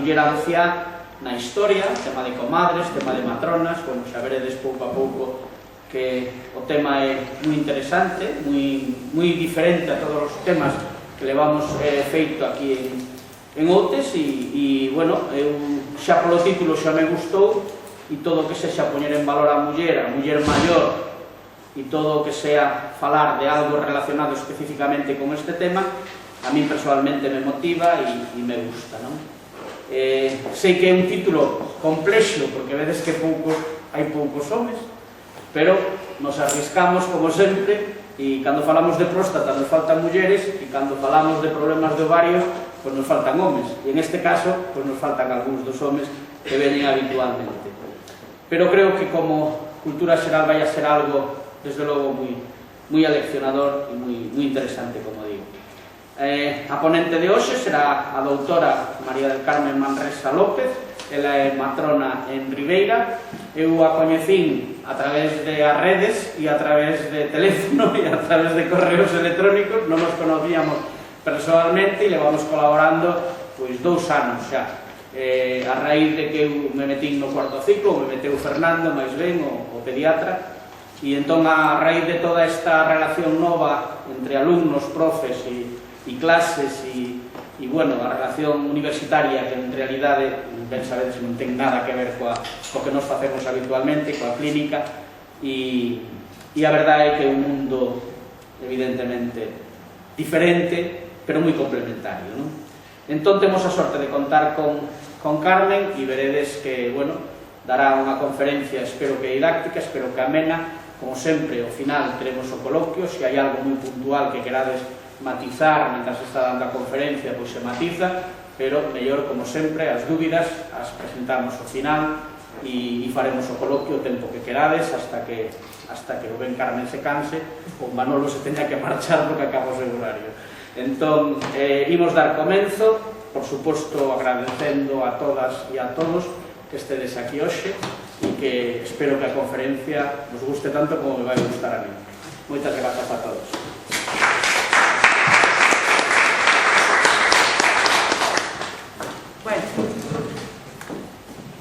muller anciá na historia, tema de comadres, tema de matronas. Bueno, xa veredes pouco a pouco que o tema é moi interesante, moi diferente a todos os temas que levamos feito aquí en Outes, e, bueno, eu xa polo título xa me gustou, e todo o que sexa poñer en valor a muller maior, e todo o que sea falar de algo relacionado especificamente con este tema, a mí personalmente me motiva e me gusta, non? Sei que é un título complexo, porque vedes que hai poucos homes, pero nos arriscamos como sempre, e cando falamos de próstata nos faltan mulleres, e cando falamos de problemas de ovarios pois nos faltan homes, e en este caso pois nos faltan algúns dos homes que veñen habitualmente. Pero creo que como cultura xeral vai a ser algo desde logo moi aleccionador e moi interesante, como digo. A ponente de hoxe será a doutora María del Carmen Manresa López. Ela é matrona en Ribeira. Eu a coñecín a través de as redes e a través de teléfono e a través de correos electrónicos. Non nos conocíamos personalmente e levamos colaborando pois 2 anos xa. A raíz de que eu me metín no cuarto ciclo, me meteu Fernando, máis ben, o pediatra, e entón a raíz de toda esta relación nova entre alumnos, profes e clases e, bueno, a relación universitaria, que en realidade, ben sabedes, non ten nada que ver co que nos facemos habitualmente, coa clínica, e a verdade é que é un mundo evidentemente diferente, pero moi complementario, non? Entón temos a sorte de contar con Carmen, e veredes que, bueno, dará unha conferencia, espero que didáctica, espero que amena. Como sempre, ao final teremos o coloquio, se hai algo moi puntual que querades matizar mentras está dando a conferencia, pois se matiza, pero mellor, como sempre, as dúbidas as presentamos ao final e faremos o coloquio o tempo que querades hasta que o ben Carmen se canse ou Manolo se teña que marchar porque acaba o seu horario. Entón, imos dar comenzo, por suposto agradecendo a todas e a todos que estedes aquí hoxe e que espero que a conferencia nos guste tanto como me vai gustar a mí. Moitas grazas a todos.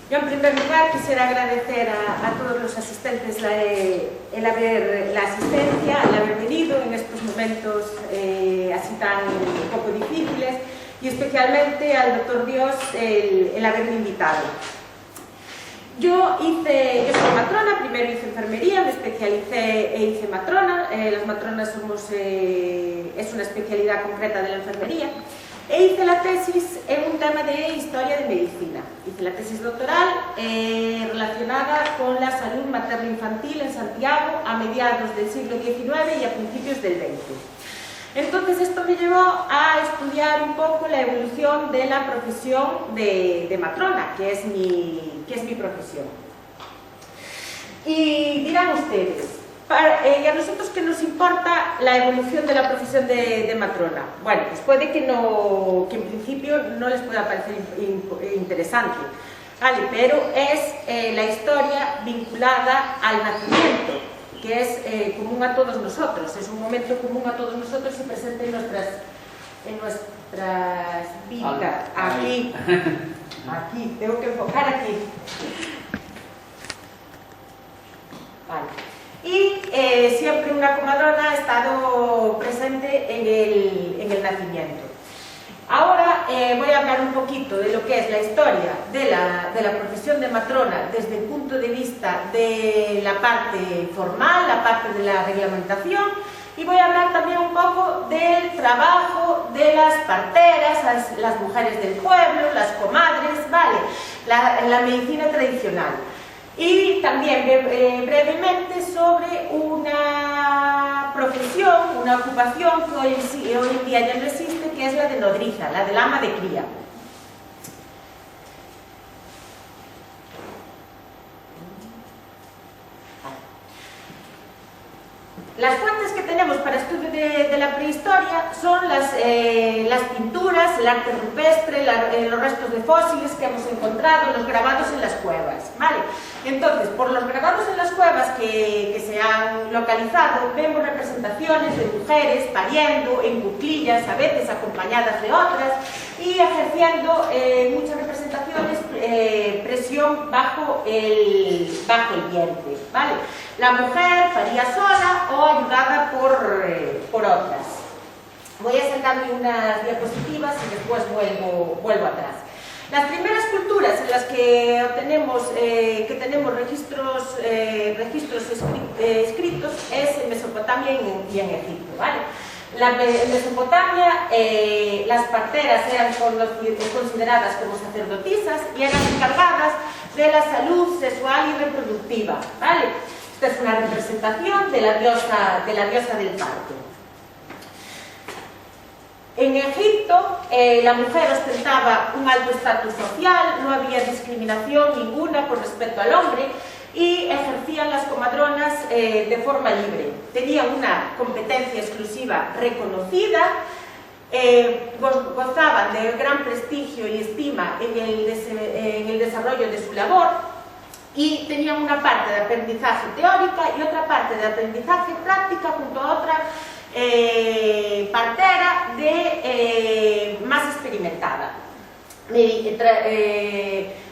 Yo, en primer lugar, quisiera agradecer a todos los asistentes la asistencia, el haber venido en estos momentos así tan poco difíciles, y especialmente al doctor Dios el haberme invitado. Yo soy matrona, primero hice enfermería, me especialicé e hice matrona. Las matronas es una especialidad concreta de la enfermería. E hice la tesis en un tema de historia de medicina. Hice la tesis doctoral relacionada con la salud materno-infantil en Santiago a mediados del siglo XIX y a principios del XX. Entonces esto me llevó a estudiar un poco la evolución de la profesión de matrona, que es mi profesión. Y dirán ustedes, ¿y a nosotros qué nos importa la evolución de la profesión de matrona? Bueno, pues puede que en principio no les pueda parecer interesante, ¿vale? Pero es la historia vinculada al nacimiento, que es común a todos nosotros, es un momento común a todos nosotros y presente en nuestras vidas. Aquí, tengo que enfocar aquí. Vale. Y siempre una comadrona ha estado presente en el nacimiento. Ahora voy a hablar un poquito de lo que es la historia de la profesión de matrona desde el punto de vista de la parte formal, la parte de la reglamentación, y voy a hablar también un poco del trabajo de las parteras, las mujeres del pueblo, las comadres, ¿vale? La medicina tradicional. Y también brevemente sobre una profesión, una ocupación que hoy en día ya no existe, que es la de nodriza, la del ama de cría. Las fuentes que tenemos para estudio de la prehistoria son las pinturas, el arte rupestre, los restos de fósiles que hemos encontrado, los grabados en las cuevas, ¿vale? Entonces, por los grabados en las cuevas que se han localizado, vemos representaciones de mujeres pariendo en cuclillas, a veces acompañadas de otras, y ejerciendo muchas representaciones presión bajo el vientre, ¿vale? La mujer paría sola o ayudada por otras. Voy a sacarme unas diapositivas y después vuelvo atrás. Las primeras culturas en las que tenemos registros escritos es en Mesopotamia y en Egipto, ¿vale? En Mesopotamia las parteras eran consideradas como sacerdotisas y eran encargadas de la salud sexual y reproductiva, ¿vale? Esta es una representación de la diosa del parto. En Egipto la mujer ostentaba un alto estatus social, no había discriminación ninguna con respecto al hombre y ejercían las comadronas de forma libre. Tenían una competencia exclusiva reconocida, gozaban de gran prestigio y estima en el desarrollo de su labor y tenían una parte de aprendizaje teórica y otra parte de aprendizaje práctica junto a otra partera más experimentada.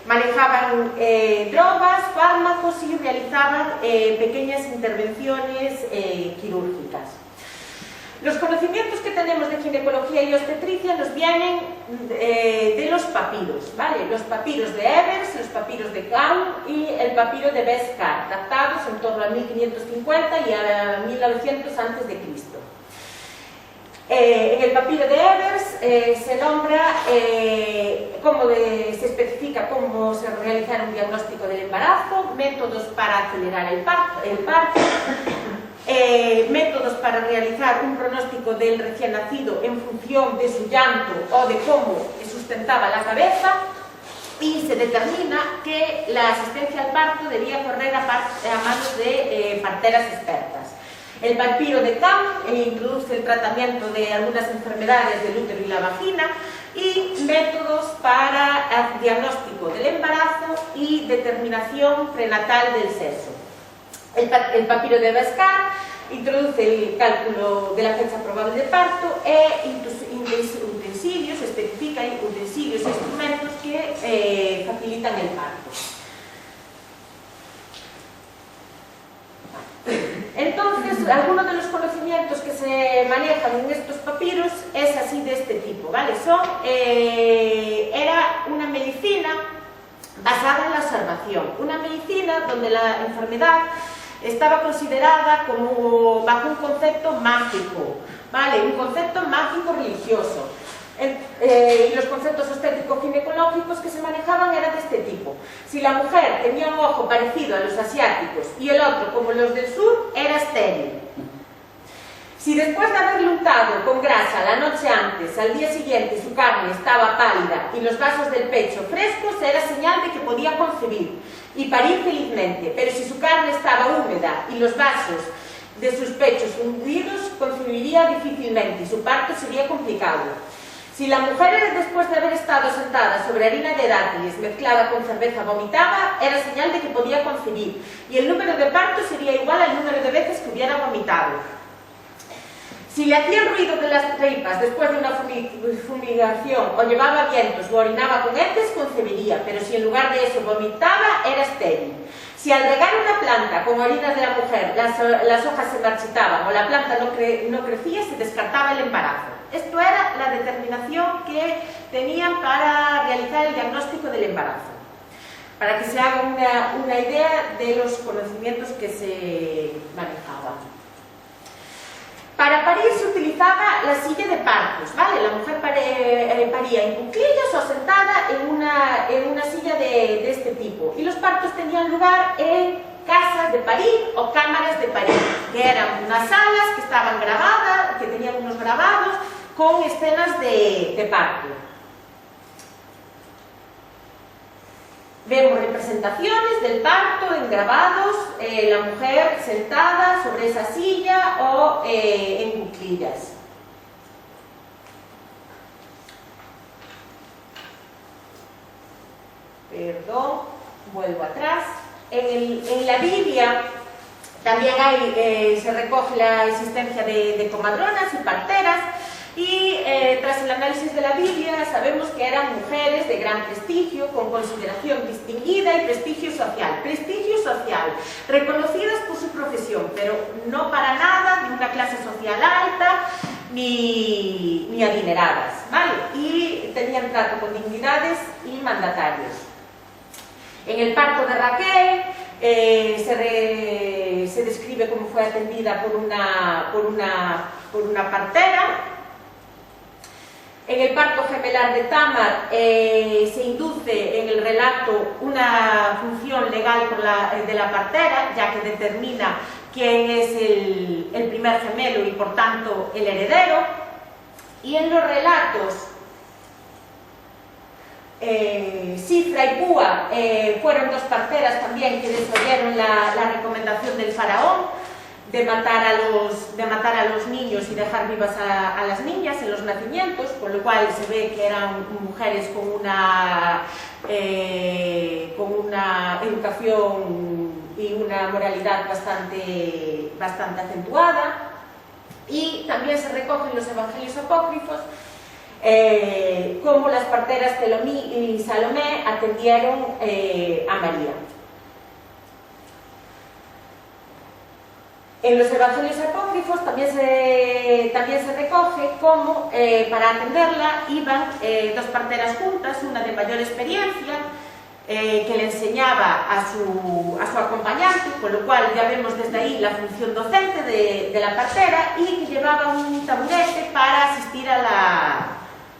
Manejaban drogas, fármacos y realizaban pequeñas intervenciones quirúrgicas. Los conocimientos que tenemos de ginecología y obstetricia nos vienen de los papiros, ¿vale? Los papiros de Evers, los papiros de Kaun y el papiro de Beskar, datados en torno a 1550 y a 1900 a.C. En el papiro de Evers se nombra se especifica cómo se realizará un diagnóstico del embarazo, métodos para acelerar el parto, métodos para realizar un pronóstico del recién nacido en función de su llanto o de cómo sustentaba la cabeza, y se determina que la asistencia al parto debía correr a manos de parteras expertas. El papiro de Kaun introduce el tratamiento de algunas enfermedades del útero y la vagina y métodos para el diagnóstico del embarazo y determinación prenatal del sexo. El papiro de Beskar introduce el cálculo de la fecha probable de parto e utensilios, especifica utensilios e instrumentos que facilitan el parto. Entonces, algunos de los conocimientos que se manejan en estos papiros es así, de este tipo, ¿vale? Era una medicina basada en la observación, una medicina donde la enfermedad estaba considerada como bajo un concepto mágico, ¿vale? Un concepto mágico religioso. Y los conceptos obstétrico-ginecológicos que se manejaban eran de este tipo. Si la mujer tenía un ojo parecido a los asiáticos y el otro como los del sur, era estéril. Si después de haberle untado con grasa la noche antes, al día siguiente su carne estaba pálida y los vasos del pecho frescos, era señal de que podía concebir y parir felizmente. Pero si su carne estaba húmeda y los vasos de sus pechos hundidos, concebiría difícilmente y su parto sería complicado. Si la mujer, después de haber estado sentada sobre harina de dátiles mezclada con cerveza, vomitaba, era señal de que podía concebir y el número de partos sería igual al número de veces que hubiera vomitado. Si le hacían ruido de las tripas después de una fumigación o llevaba vientos o orinaba con heces, concebiría, pero si en lugar de eso vomitaba, era estéril. Si al regar una planta con orinas de la mujer las hojas se marchitaban o la planta no crecía, se descartaba el embarazo. Esto era la determinación que tenían para realizar el diagnóstico del embarazo, para que se haga una idea de los conocimientos que se manejaban. Para parir se utilizaba la silla de partos, ¿vale? La mujer paría en cuclillas o sentada en una silla de este tipo, y los partos tenían lugar en casas de parir o cámaras de parir, que eran unas salas que estaban grabadas, que tenían unos grabados con escenas de parto. Vemos representaciones del parto en grabados, la mujer sentada sobre esa silla o en cuclillas. Perdón, vuelvo atrás. En la Biblia también se recoge la existencia de comadronas y parteras. y tras el análisis de la Biblia sabemos que eran mujeres de gran prestigio, con consideración distinguida y prestigio social, reconocidas por su profesión, pero no para nada de una clase social alta ni adineradas, ¿vale? Y tenían trato con dignidades y mandatarios. En el parto de Raquel se describe cómo fue atendida por una partera. En el parto gemelar de Tamar se induce en el relato una función legal de la partera, ya que determina quién es el primer gemelo y por tanto el heredero. Y en los relatos Sifra y Púa fueron dos parteras también que desoyeron la recomendación del faraón de matar a los niños y dejar vivas a las niñas en los nacimientos, con lo cual se ve que eran mujeres con una educación y una moralidad bastante acentuada. Y también se recogen los evangelios apócrifos cómo las parteras Telomí y Salomé atendieron a María. En los evangelios apócrifos también se recoge cómo para atenderla iban dos parteras juntas, una de mayor experiencia que le enseñaba a su acompañante, con lo cual ya vemos desde ahí la función docente de la partera, y que llevaba un taburete para asistir a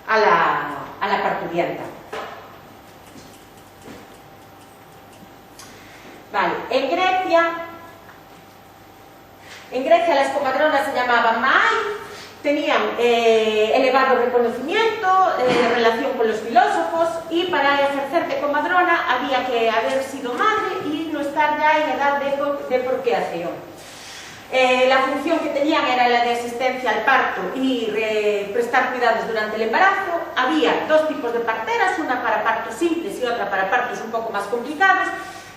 la parturienta. Vale, en Grecia las comadronas se llamaban Mai, tenían elevado reconocimiento, relación con los filósofos, y para ejercer de comadrona había que haber sido madre y no estar ya en edad de procreación. La función que tenían era la de asistencia al parto y prestar cuidados durante el embarazo. Había dos tipos de parteras, una para partos simples y otra para partos un poco más complicados,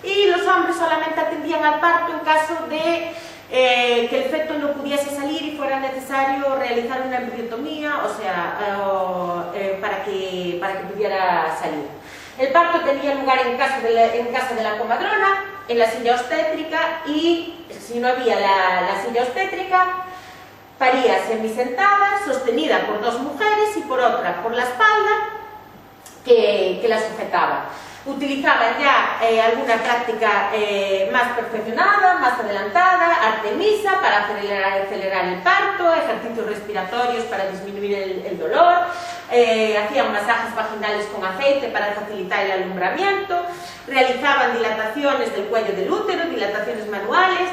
y los hombres solamente atendían al parto en caso de que el feto no pudiese salir y fuera necesario realizar una embriotomía, o sea, para que pudiera salir. El parto tenía lugar en casa de la comadrona, en la silla obstétrica, y si no había la silla obstétrica, paría semisentada, sostenida por dos mujeres y por otra por la espalda que la sujetaba. Utilizaban ya alguna práctica más perfeccionada, más adelantada, Artemisa para acelerar el parto, ejercicios respiratorios para disminuir el dolor, hacían masajes vaginales con aceite para facilitar el alumbramiento, realizaban dilataciones del cuello del útero, dilataciones manuales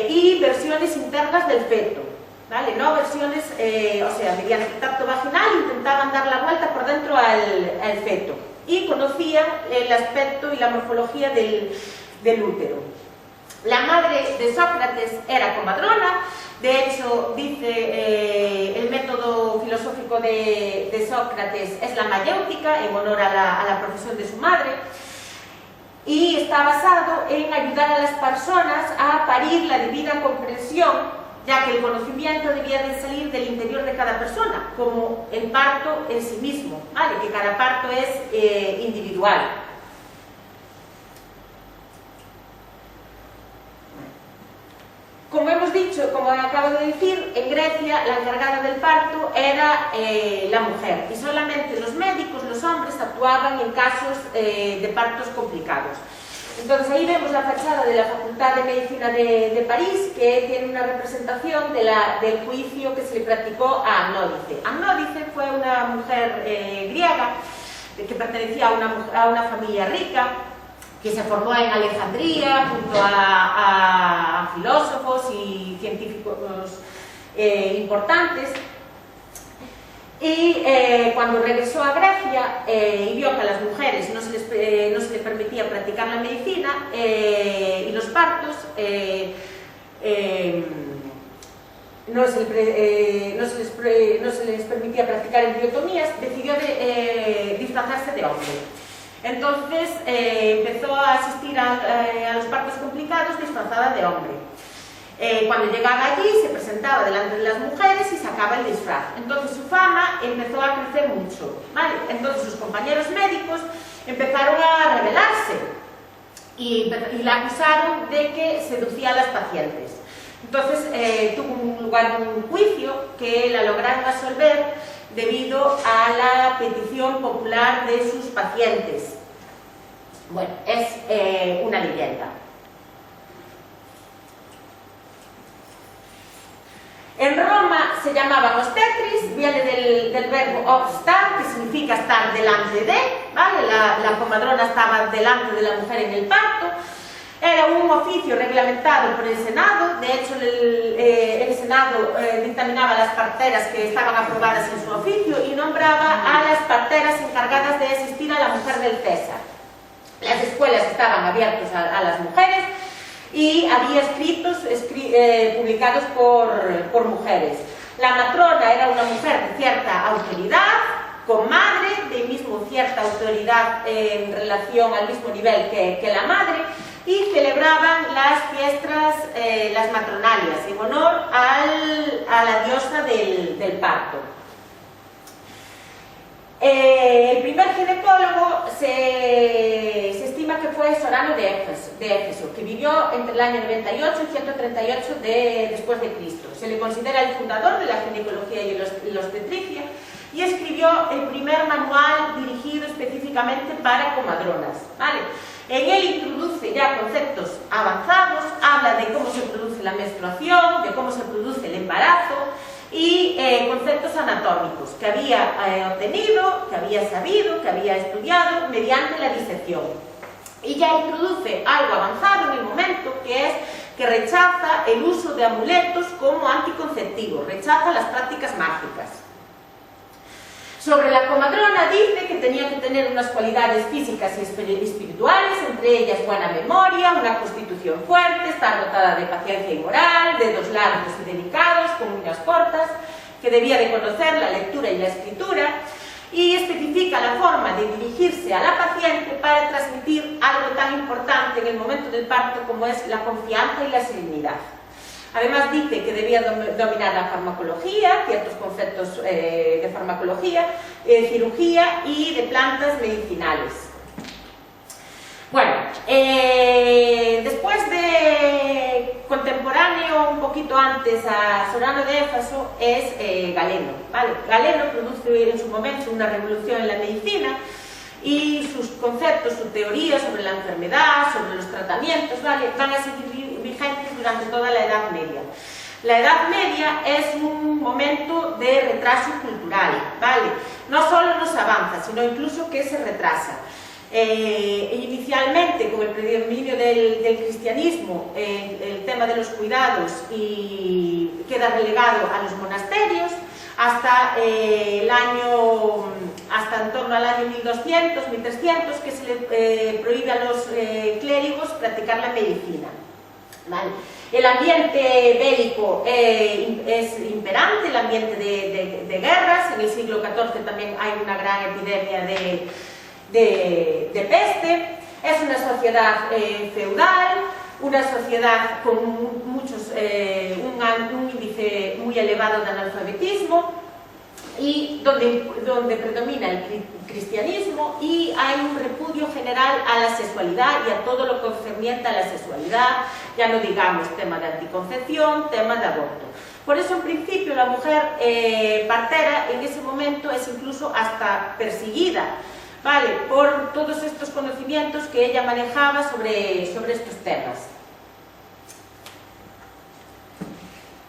y versiones internas del feto, ¿vale? No versiones, o sea, mediante tacto vaginal intentaban dar la vuelta por dentro al feto, y conocían el aspecto y la morfología del útero. La madre de Sócrates era comadrona. De hecho, dice el método filosófico de Sócrates es la mayéutica, en honor a la profesión de su madre, y está basado en ayudar a las personas a parir la debida comprensión, ya que el conocimiento debía de salir del interior de cada persona, como el parto en sí mismo, ¿vale? Que cada parto es individual. Como hemos dicho, como acabo de decir, en Grecia la encargada del parto era la mujer, y solamente los médicos, los hombres, actuaban en casos de partos complicados. Entonces ahí vemos la fachada de la Facultad de Medicina de París, que tiene una representación del juicio que se le practicó a Agnódice. Agnódice fue una mujer griega que pertenecía a una familia rica, que se formó en Alejandría junto a filósofos y científicos importantes. Y cuando regresó a Grecia y vio que a las mujeres no se les permitía practicar la medicina y los partos, no se les permitía practicar embriotomías, decidió disfrazarse de hombre. Entonces empezó a asistir a los partos complicados disfrazada de hombre. Cuando llegaba allí se presentaba delante de las mujeres y sacaba el disfraz. Entonces su fama empezó a crecer mucho, ¿vale? Entonces sus compañeros médicos empezaron a rebelarse y la acusaron de que seducía a las pacientes. Entonces tuvo lugar un juicio que la lograron absolver debido a la petición popular de sus pacientes. Bueno, es una leyenda. En Roma se llamaban obstetris, viene del verbo obstar, que significa estar delante de, ¿vale? La comadrona estaba delante de la mujer en el parto. Era un oficio reglamentado por el Senado. De hecho, el Senado dictaminaba las parteras que estaban aprobadas en su oficio y nombraba a las parteras encargadas de asistir a la mujer del César. Las escuelas estaban abiertas a las mujeres y había escritos publicados por mujeres. La matrona era una mujer de cierta autoridad, comadre, de mismo cierta autoridad en relación al mismo nivel que la madre, y celebraban las fiestas, las matronalias, en honor a la diosa del parto. El primer ginecólogo se estima que fue Sorano de Éfeso, que vivió entre el año 98 y 138 después de Cristo. Se le considera el fundador de la ginecología y la obstetricia y escribió el primer manual dirigido específicamente para comadronas, ¿vale? En él introduce ya conceptos avanzados, habla de cómo se produce la menstruación, de cómo se produce el embarazo, y conceptos anatómicos que había obtenido, que había sabido, que había estudiado mediante la disección. Y ya introduce algo avanzado en el momento, que es que rechaza el uso de amuletos como anticonceptivos, rechaza las prácticas mágicas. Sobre la comadrona dice que tenía que tener unas cualidades físicas y espirituales, entre ellas buena memoria, una constitución fuerte, estar dotada de paciencia y moral, dedos largos y delicados, con uñas cortas, que debía de conocer la lectura y la escritura, y especifica la forma de dirigirse a la paciente para transmitir algo tan importante en el momento del parto como es la confianza y la serenidad. Además dice que debía dominar la farmacología, ciertos conceptos de farmacología, cirugía y de plantas medicinales. Bueno, después de contemporáneo, un poquito antes a Sorano de Éfeso, es Galeno, ¿vale? Galeno produce en su momento una revolución en la medicina y sus conceptos, su teoría sobre la enfermedad, sobre los tratamientos, ¿vale?, van a seguir vigentes durante toda la Edad Media. La Edad Media es un momento de retraso cultural, ¿vale? No solo no se avanza, sino incluso que se retrasa. Inicialmente, con el predominio del cristianismo, el tema de los cuidados y queda relegado a los monasterios hasta en torno al año 1200, 1300, que se le prohíbe a los clérigos practicar la medicina. ¿Vale? El ambiente bélico es imperante, el ambiente de guerras. En el siglo XIV también hay una gran epidemia de peste. Es una sociedad feudal, una sociedad con un índice muy elevado de analfabetismo, y donde predomina el cristianismo, y hay un repudio general a la sexualidad y a todo lo concerniente a la sexualidad, ya no digamos tema de anticoncepción, tema de aborto. Por eso, en principio, la mujer partera en ese momento es incluso hasta perseguida, ¿vale?, por todos estos conocimientos que ella manejaba sobre estos temas.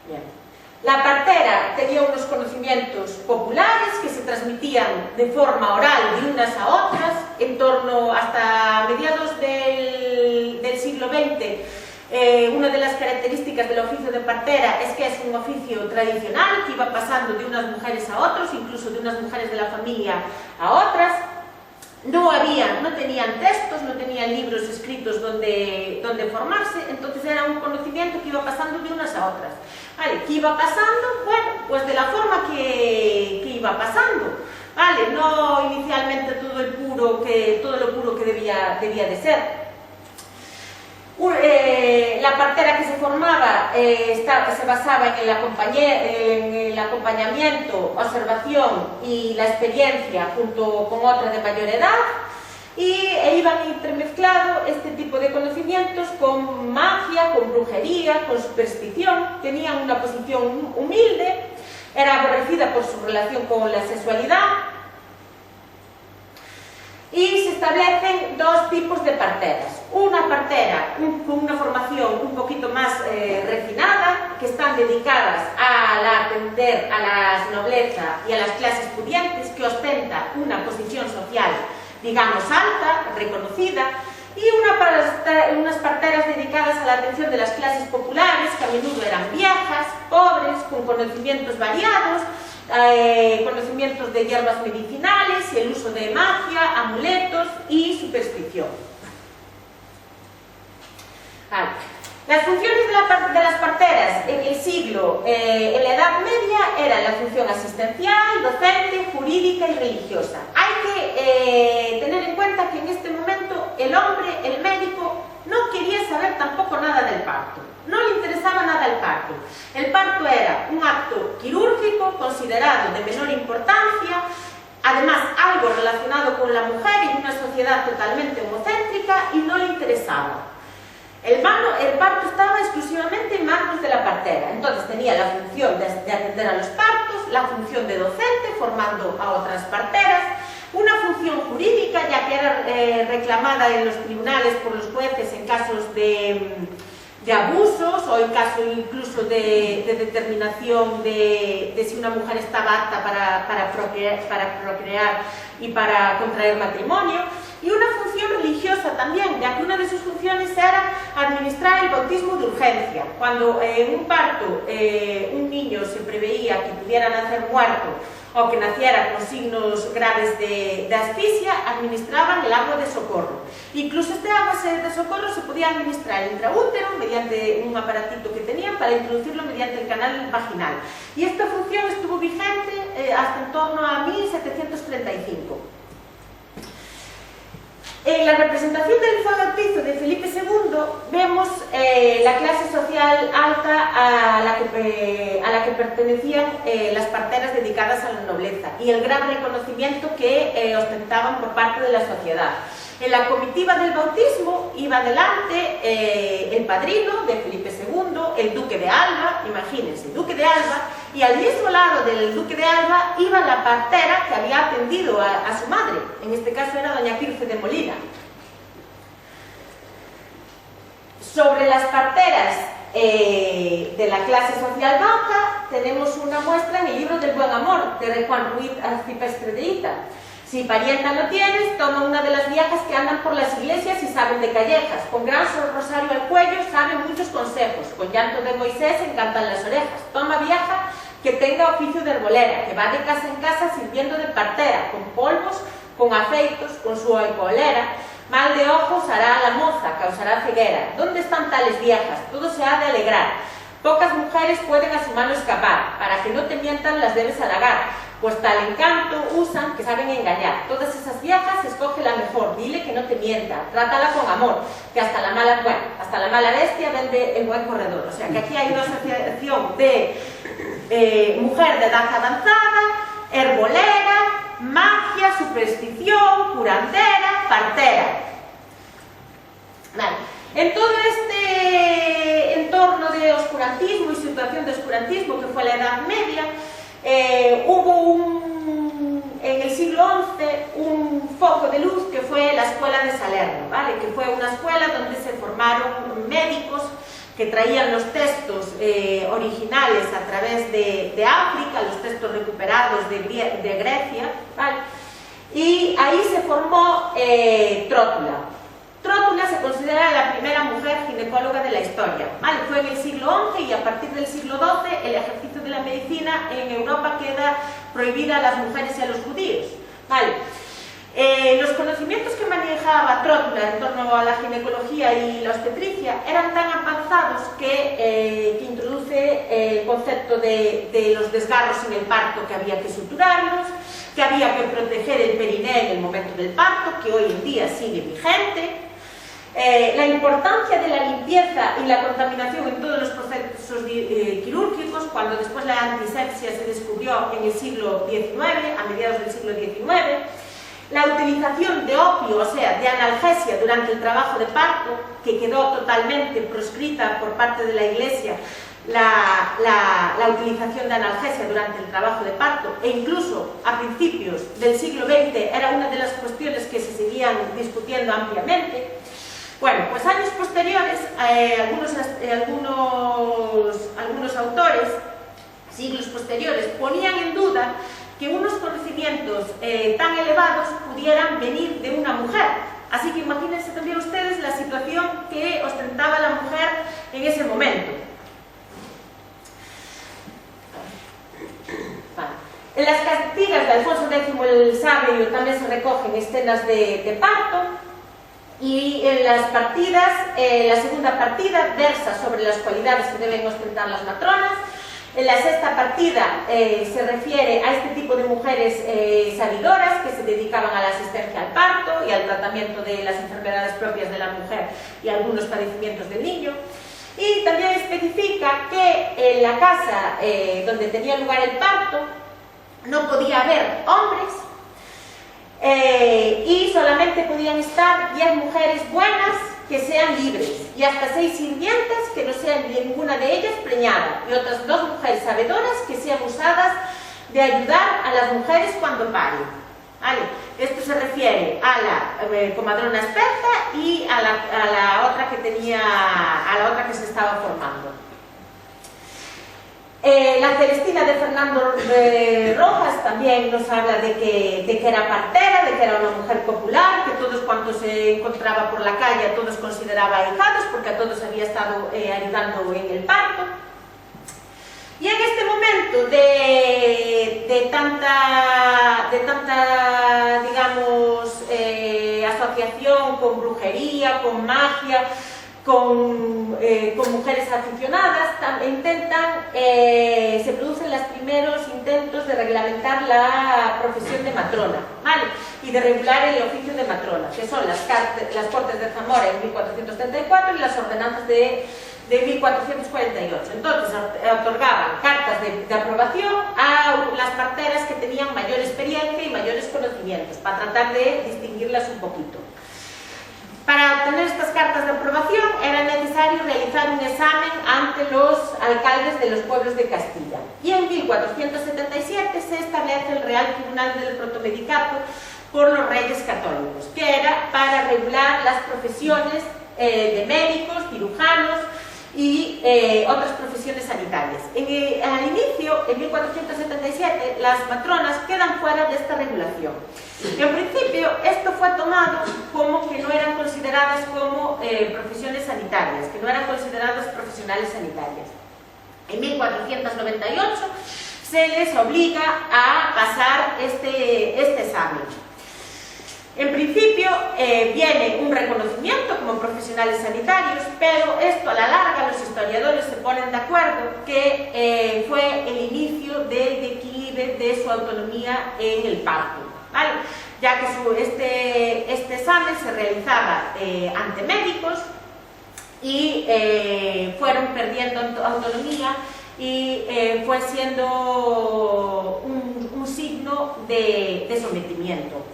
Bien. La partera tenía unos conocimientos populares que se transmitían de forma oral de unas a otras. En torno hasta mediados del siglo XX, una de las características del oficio de partera es que es un oficio tradicional que iba pasando de unas mujeres a otros, incluso de unas mujeres de la familia a otras. No tenían textos, no tenían libros escritos donde formarse, entonces era un conocimiento que iba pasando de unas a otras. ¿Vale? ¿Qué iba pasando? Bueno, pues de la forma que iba pasando, ¿vale? No inicialmente todo lo puro que debía de ser. La partera que se formaba se basaba en el acompañamiento, observación y la experiencia junto con otra de mayor edad, y iban entremezclados este tipo de conocimientos con magia, con brujería, con superstición. Tenían una posición humilde, era aborrecida por su relación con la sexualidad, y se establecen dos tipos de parteras. Una partera con una formación un poquito más refinada, que están dedicadas a atender a la nobleza y a las clases pudientes, que ostenta una posición social, digamos, alta, reconocida, y unas parteras dedicadas a la atención de las clases populares, que a menudo eran viejas, pobres, con conocimientos variados, conocimientos de hierbas medicinales y el uso de magia, amuletos y superstición. Las funciones de las parteras en en la Edad Media eran la función asistencial, docente, jurídica y religiosa. Hay que tener en cuenta que en este momento el hombre, el médico, no quería saber tampoco nada del parto. No le interesaba nada el parto. El parto era un acto quirúrgico considerado de menor importancia, además algo relacionado con la mujer en una sociedad totalmente homocéntrica, y no le interesaba. El parto estaba exclusivamente en manos de la partera. Entonces tenía la función de atender a los partos, la función de docente, formando a otras parteras, una función jurídica, ya que era reclamada en los tribunales por los jueces en casos de abusos, o en caso incluso de determinación de si una mujer estaba apta para procrear y para contraer matrimonio. Y una función religiosa también, ya que una de sus funciones era administrar el bautismo de urgencia. Cuando en un parto un niño se preveía que pudiera nacer muerto o que naciera con signos graves de asfixia, administraban el agua de socorro. Incluso este agua de socorro se podía administrar intraútero mediante un aparatito que tenían para introducirlo mediante el canal vaginal. Y esta función estuvo vigente hasta en torno a 1735. En la representación del infobautizo de Felipe II vemos la clase social alta a la que pertenecían las parteras dedicadas a la nobleza, y el gran reconocimiento que ostentaban por parte de la sociedad. En la comitiva del bautismo iba delante el padrino de Felipe II, el duque de Alba, imagínense, el duque de Alba, y al mismo lado del duque de Alba iba la partera que había atendido a su madre. En este caso era doña Quirce de Molina. Sobre las parteras de la clase social baja tenemos una muestra en el libro del Buen Amor de Juan Ruiz Arcipreste de Ita. Si parienta no tienes, toma una de las viejas que andan por las iglesias y saben de callejas. Con gran rosario al cuello saben muchos consejos. Con llanto de Moisés encantan las orejas. Toma vieja que tenga oficio de herbolera, que va de casa en casa sirviendo de partera, con polvos, con afeitos, con su alcoholera. Mal de ojos hará a la moza, causará ceguera. ¿Dónde están tales viejas? Todo se ha de alegrar. Pocas mujeres pueden a su mano escapar. Para que no te mientan las debes halagar. Pues tal encanto usan que saben engañar. Todas esas viejas escoge la mejor, dile que no te mienta, trátala con amor, que hasta la mala bestia vende el buen corredor. O sea que aquí hay una asociación de mujer de edad avanzada, herbolera, magia, superstición, curandera, partera. Vale. En todo este entorno de oscurantismo y situación de oscurantismo que fue la Edad Media, hubo en el siglo XI un foco de luz que fue la escuela de Salerno, ¿vale? Que fue una escuela donde se formaron médicos que traían los textos originales a través de África, los textos recuperados de Grecia, ¿vale? Y ahí se formó Trótula. Trótula se considera la primera mujer ginecóloga de la historia, ¿vale? Fue en el siglo XI, y a partir del siglo XII el ejercicio de la medicina en Europa queda prohibida a las mujeres y a los judíos, ¿vale? Los conocimientos que manejaba Trótula en torno a la ginecología y la obstetricia eran tan avanzados que introduce el concepto de los desgarros en el parto, que había que suturarlos, que había que proteger el perineo en el momento del parto, que hoy en día sigue vigente. La importancia de la limpieza y la contaminación en todos los procesos quirúrgicos, cuando después la antisepsia se descubrió en el siglo XIX, a mediados del siglo XIX, la utilización de opio, o sea, de analgesia durante el trabajo de parto, que quedó totalmente proscrita por parte de la Iglesia, la utilización de analgesia durante el trabajo de parto, e incluso a principios del siglo XX era una de las cuestiones que se seguían discutiendo ampliamente. Bueno, pues años posteriores, algunos autores, siglos posteriores, ponían en duda que unos conocimientos tan elevados pudieran venir de una mujer. Así que imagínense también ustedes la situación que ostentaba la mujer en ese momento. En las cantigas de Alfonso X el Sabio también se recogen escenas de parto, y en las partidas, la segunda partida versa sobre las cualidades que deben ostentar las matronas. En la sexta partida se refiere a este tipo de mujeres sabidoras que se dedicaban a la asistencia al parto y al tratamiento de las enfermedades propias de la mujer y algunos padecimientos del niño. Y también especifica que en la casa donde tenía lugar el parto no podía haber hombres, y solamente podían estar 10 mujeres buenas que sean libres y hasta 6 sirvientas que no sean ninguna de ellas preñada, y otras 2 mujeres sabedoras que sean usadas de ayudar a las mujeres cuando paren. ¿Vale? Esto se refiere a la comadrona experta y a la otra que se estaba formando. La Celestina de Fernando Rojas también nos habla de que era partera, de que era una mujer popular, que todos cuantos se encontraba por la calle, a todos consideraba ahijados, porque a todos había estado ayudando en el parto. Y en este momento de tanta digamos, asociación con brujería, con magia, con mujeres aficionadas, se producen los primeros intentos de reglamentar la profesión de matrona, ¿vale? Y de regular el oficio de matrona, que son las Cortes de Zamora en 1434 y las ordenanzas de 1448. Entonces otorgaban cartas de aprobación a las parteras que tenían mayor experiencia y mayores conocimientos, para tratar de distinguirlas un poquito. Para obtener estas cartas de aprobación era necesario realizar un examen ante los alcaldes de los pueblos de Castilla. Y en 1477 se establece el Real Tribunal del Protomedicato por los Reyes Católicos, que era para regular las profesiones de médicos, cirujanos y otras profesiones sanitarias. Al inicio, en 1477, las matronas quedan fuera de esta regulación. En principio, esto fue tomado como que no eran consideradas como profesiones sanitarias, que no eran consideradas profesionales sanitarias. En 1498 se les obliga a pasar este examen. En principio viene un reconocimiento como profesionales sanitarios, pero esto a la larga los historiadores se ponen de acuerdo que fue el inicio del declive de su autonomía en el parto, ¿vale? Ya que este examen se realizaba ante médicos y fueron perdiendo autonomía y fue siendo un signo de sometimiento.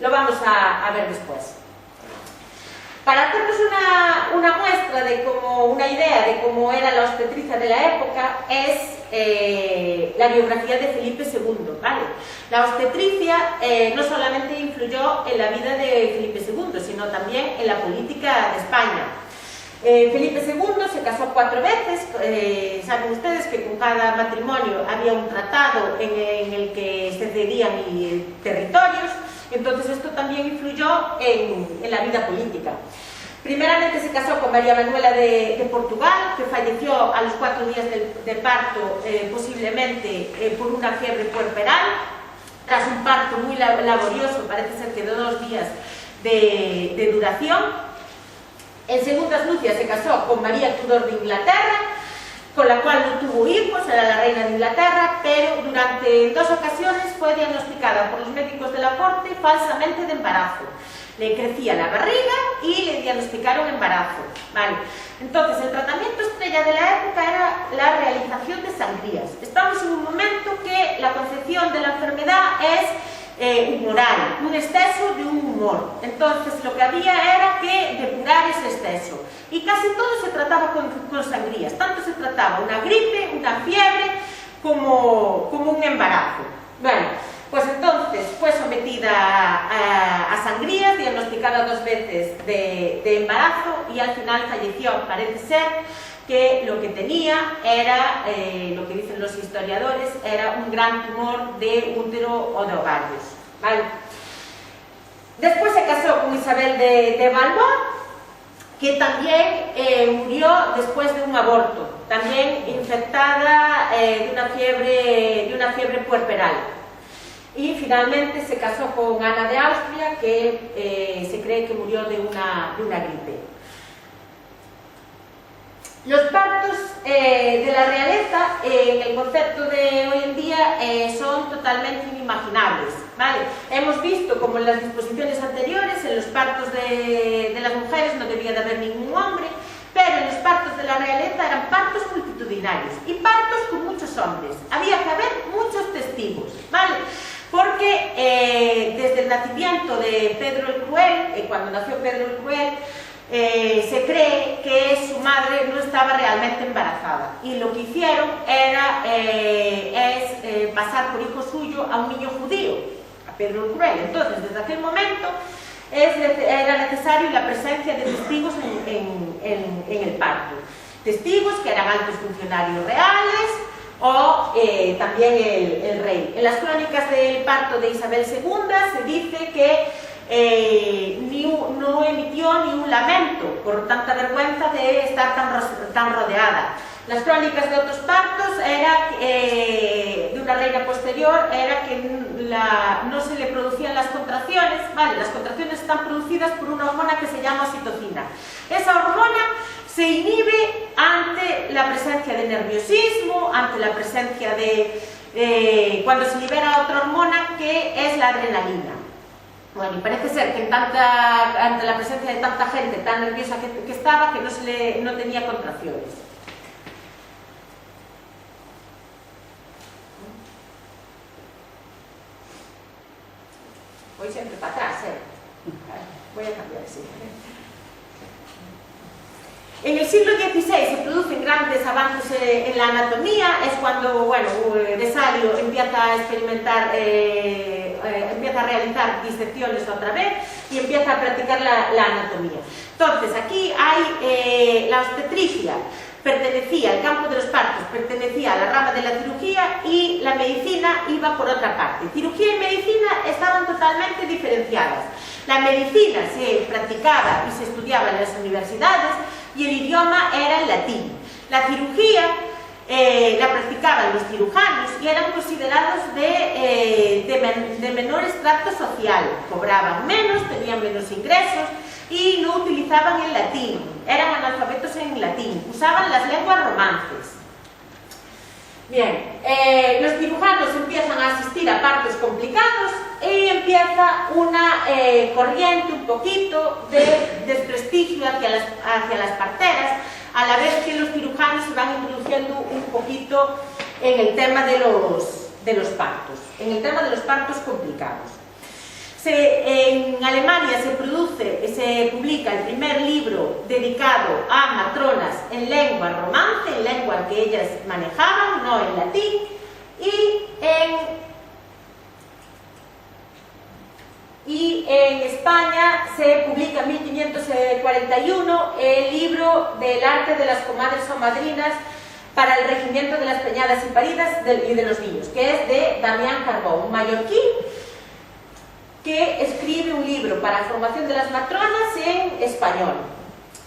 Lo vamos a ver después. Para hacernos una muestra de una idea de cómo era la obstetricia de la época es la biografía de Felipe II, ¿vale? La obstetricia no solamente influyó en la vida de Felipe II, sino también en la política de España. Felipe II se casó 4 veces, saben ustedes que con cada matrimonio había un tratado en el que se cedían territorios. Entonces esto también influyó en la vida política. Primeramente se casó con María Manuela de Portugal, que falleció a los 4 días de parto, posiblemente por una fiebre puerperal, tras un parto muy laborioso, parece ser que de 2 días de duración. En segundas nupcias se casó con María Tudor de Inglaterra, con la cual no tuvo hijos, era la reina de Inglaterra, pero durante 2 ocasiones fue diagnosticada por los médicos de la corte falsamente de embarazo. Le crecía la barriga y le diagnosticaron embarazo, ¿vale? Entonces, el tratamiento estrella de la época era la realización de sangrías. Estamos en un momento que la concepción de la enfermedad es humoral, un exceso de un humor. Entonces, lo que había era que depurar ese exceso. Y casi todo se trataba con sangrías. Tanto se trataba una gripe, una fiebre, como un embarazo. Bueno, pues entonces fue sometida a sangrías, diagnosticada 2 veces de embarazo y al final falleció. Parece ser que lo que tenía era, lo que dicen los historiadores, era un gran tumor de útero o de ovarios, ¿vale? Después se casó con Isabel de Valois, que también murió después de un aborto, también infectada de una fiebre puerperal. Y finalmente se casó con Ana de Austria, que se cree que murió de una gripe. Los partos de la realeza, en el concepto de hoy en día, son totalmente inimaginables, ¿vale? Hemos visto, como en las disposiciones anteriores, en los partos de las mujeres no debía de haber ningún hombre, pero en los partos de la realeza eran partos multitudinarios y partos con muchos hombres. Había que haber muchos testigos, ¿vale? Porque desde el nacimiento de Pedro el Cruel, cuando nació Pedro el Cruel, se cree que su madre no estaba realmente embarazada y lo que hicieron era pasar por hijo suyo a un niño judío, a Pedro el Cruel. Entonces, desde aquel momento era necesario la presencia de testigos en el parto. Testigos que eran altos funcionarios reales o también el rey. En las crónicas del parto de Isabel II se dice que no emitió ni un lamento por tanta vergüenza de estar tan rodeada. Las crónicas de otros partos de una reina posterior era que no se le producían las contracciones, ¿vale? Las contracciones están producidas por una hormona que se llama oxitocina. Esa hormona se inhibe ante la presencia de nerviosismo, ante la presencia cuando se libera otra hormona que es la adrenalina. Bueno, y parece ser que ante la presencia de tanta gente tan nerviosa que estaba, que no tenía contracciones. Voy siempre para atrás, voy a cambiar así. En el siglo XVI se producen grandes avances en la anatomía, es cuando, bueno, Vesalio empieza a experimentar, empieza a realizar disecciones otra vez y empieza a practicar la anatomía. Entonces, aquí hay la obstetricia, pertenecía al campo de los partos, pertenecía a la rama de la cirugía y la medicina iba por otra parte. Cirugía y medicina estaban totalmente diferenciadas. La medicina se practicaba y se estudiaba en las universidades y el idioma era el latín. La cirugía la practicaban los cirujanos y eran considerados de menor extracto social. Cobraban menos, tenían menos ingresos y no utilizaban el latín. Eran analfabetos en latín, usaban las lenguas romances. Bien, los cirujanos empiezan a asistir a partos complicados y empieza una corriente un poquito de desprestigio hacia las parteras, a la vez que los cirujanos se van introduciendo un poquito en el tema de los partos, en el tema de los partos complicados. En Alemania se publica el primer libro dedicado a matronas en lengua romance, en lengua que ellas manejaban, no en latín, y en España se publica en 1541 el libro del arte de las comadres o madrinas para el regimiento de las preñadas y paridas y de los niños, que es de Damián Carbó, un mallorquí, que escribe un libro para la formación de las matronas en español.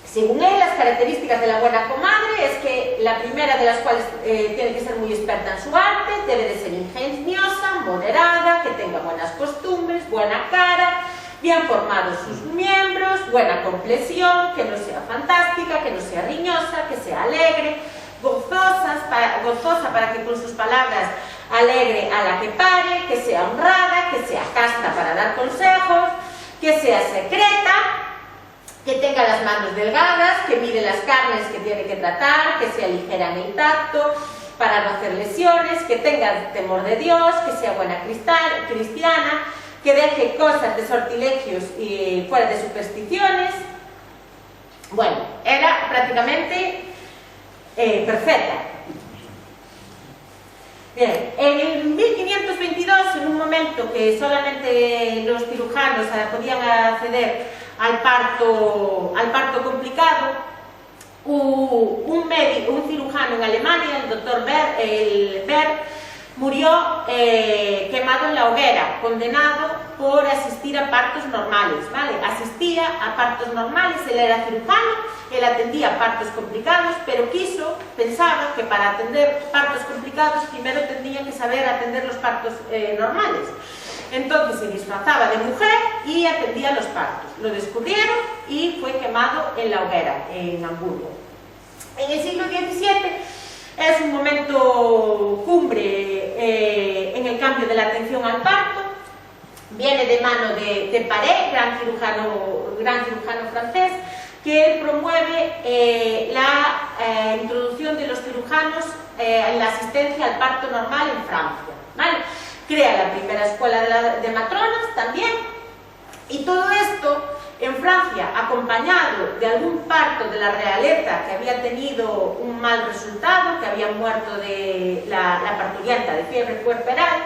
Según él, las características de la buena comadre es que la primera de las cuales tiene que ser muy experta en su arte, debe de ser ingeniosa, moderada, que tenga buenas costumbres, buena cara, bien formados sus miembros, buena complexión, que no sea fantástica, que no sea riñosa, que sea alegre, gozosa para que con sus palabras alegre a la que pare, que sea honrada, que sea casta para dar consejos, que sea secreta, que tenga las manos delgadas, que mire las carnes que tiene que tratar, que sea ligera en el tacto, para no hacer lesiones, que tenga temor de Dios, que sea buena cristiana, que deje cosas de sortilegios y fuera de supersticiones. Bueno, era prácticamente perfecta. Bien, en el 1522, en un momento que solamente los cirujanos podían acceder al parto complicado, un cirujano en Alemania, el doctor Berg, murió quemado en la hoguera, condenado por asistir a partos normales, ¿vale? Asistía a partos normales, él era cirujano, él atendía partos complicados, pero pensaba que para atender partos complicados primero tendría que saber atender los partos normales. Entonces se disfrazaba de mujer y atendía los partos. Lo descubrieron y fue quemado en la hoguera, en Hamburgo. En el siglo XVII es un momento cumbre en el cambio de la atención al parto. Viene de mano de Paré, gran cirujano francés, que él promueve la introducción de los cirujanos en la asistencia al parto normal en Francia, ¿vale? Crea la primera escuela de matronas también, y todo esto en Francia, acompañado de algún parto de la realeza que había tenido un mal resultado, que había muerto de la parturienta de fiebre puerperal,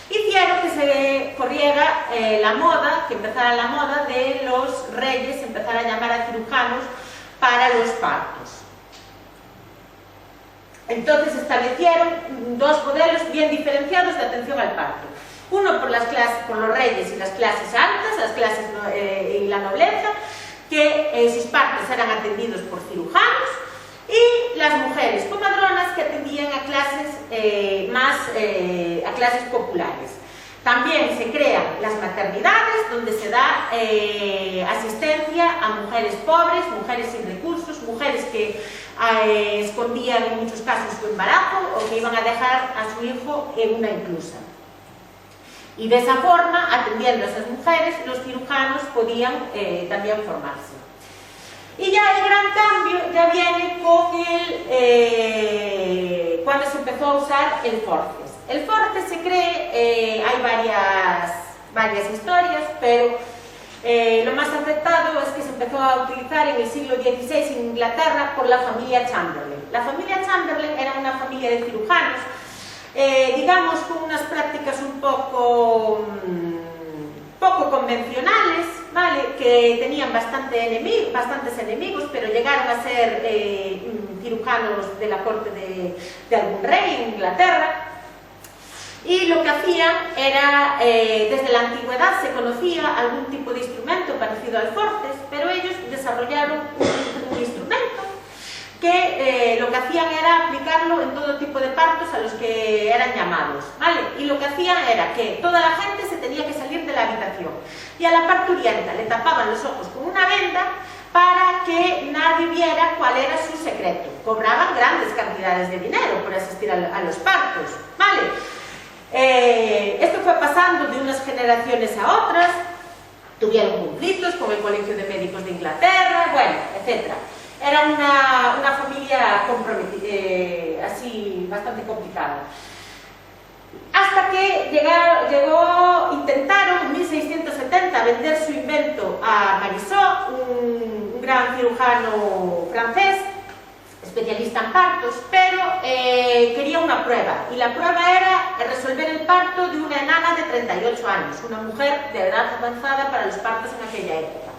hicieron que se corriera la moda, que empezara la moda de los reyes, empezar a llamar a cirujanos para los partos. Entonces establecieron dos modelos bien diferenciados de atención al parto. Uno por los reyes y las clases altas, las clases y la nobleza, que sus partos eran atendidos por cirujanos, y las mujeres comadronas que atendían a clases populares. También se crean las maternidades, donde se da asistencia a mujeres pobres, mujeres sin recursos, mujeres que escondían en muchos casos su embarazo o que iban a dejar a su hijo en una inclusa. Y de esa forma, atendiendo a esas mujeres, los cirujanos podían también formarse. Y ya el gran cambio ya viene con cuando se empezó a usar el forceps. El forceps se cree, hay varias historias, pero lo más aceptado es que se empezó a utilizar en el siglo XVI en Inglaterra por la familia Chamberlain. La familia Chamberlain era una familia de cirujanos, digamos, con unas prácticas un poco convencionales, ¿vale? Que tenían bastantes enemigos, pero llegaron a ser cirujanos de la corte de algún rey en Inglaterra. Y lo que hacían era, desde la antigüedad se conocía algún tipo de instrumento parecido al forceps, pero ellos desarrollaron un instrumento que lo que hacían era aplicarlo en todo tipo de partos a los que eran llamados, ¿vale? Y lo que hacían era que toda la gente se tenía que salir de la habitación y a la parturienta le tapaban los ojos con una venda para que nadie viera cuál era su secreto. Cobraban grandes cantidades de dinero por asistir a los partos, ¿vale? Esto fue pasando de unas generaciones a otras, tuvieron conflictos con el Colegio de Médicos de Inglaterra, bueno, etc. Era una familia comprometida, así bastante complicada. Hasta que intentaron en 1670 vender su invento a Marisot, un gran cirujano francés, especialista en partos, pero quería una prueba, y la prueba era resolver el parto de una enana de 38 años, una mujer de edad avanzada para los partos en aquella época.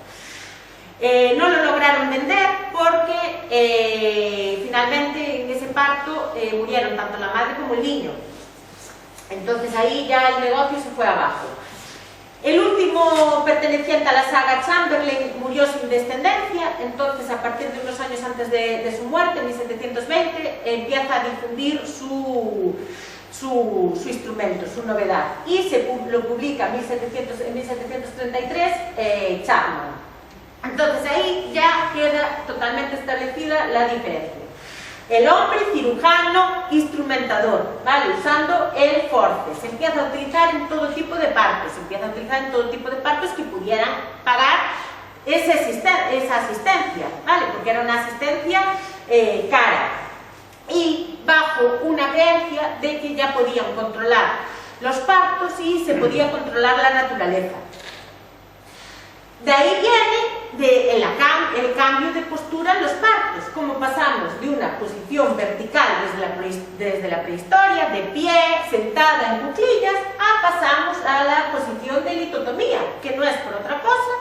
No lo lograron vender porque finalmente en ese parto murieron tanto la madre como el niño. Entonces ahí ya el negocio se fue abajo. El último perteneciente a la saga Chamberlain murió sin descendencia, entonces a partir de unos años antes de su muerte, en 1720, empieza a difundir su instrumento, su novedad, y lo publica en 1733 Chapman. Entonces ahí ya queda totalmente establecida la diferencia. el hombre cirujano instrumentador, ¿vale? Usando el forceps. Se empieza a utilizar en todo tipo de partos, que pudieran pagar esa asistencia, ¿vale? Porque era una asistencia cara. Y bajo una creencia de que ya podían controlar los partos y se podía controlar la naturaleza. De ahí viene el cambio de postura en los partos, como pasamos de una posición vertical desde la prehistoria, de pie, sentada en cuclillas, pasamos a la posición de litotomía, que no es por otra cosa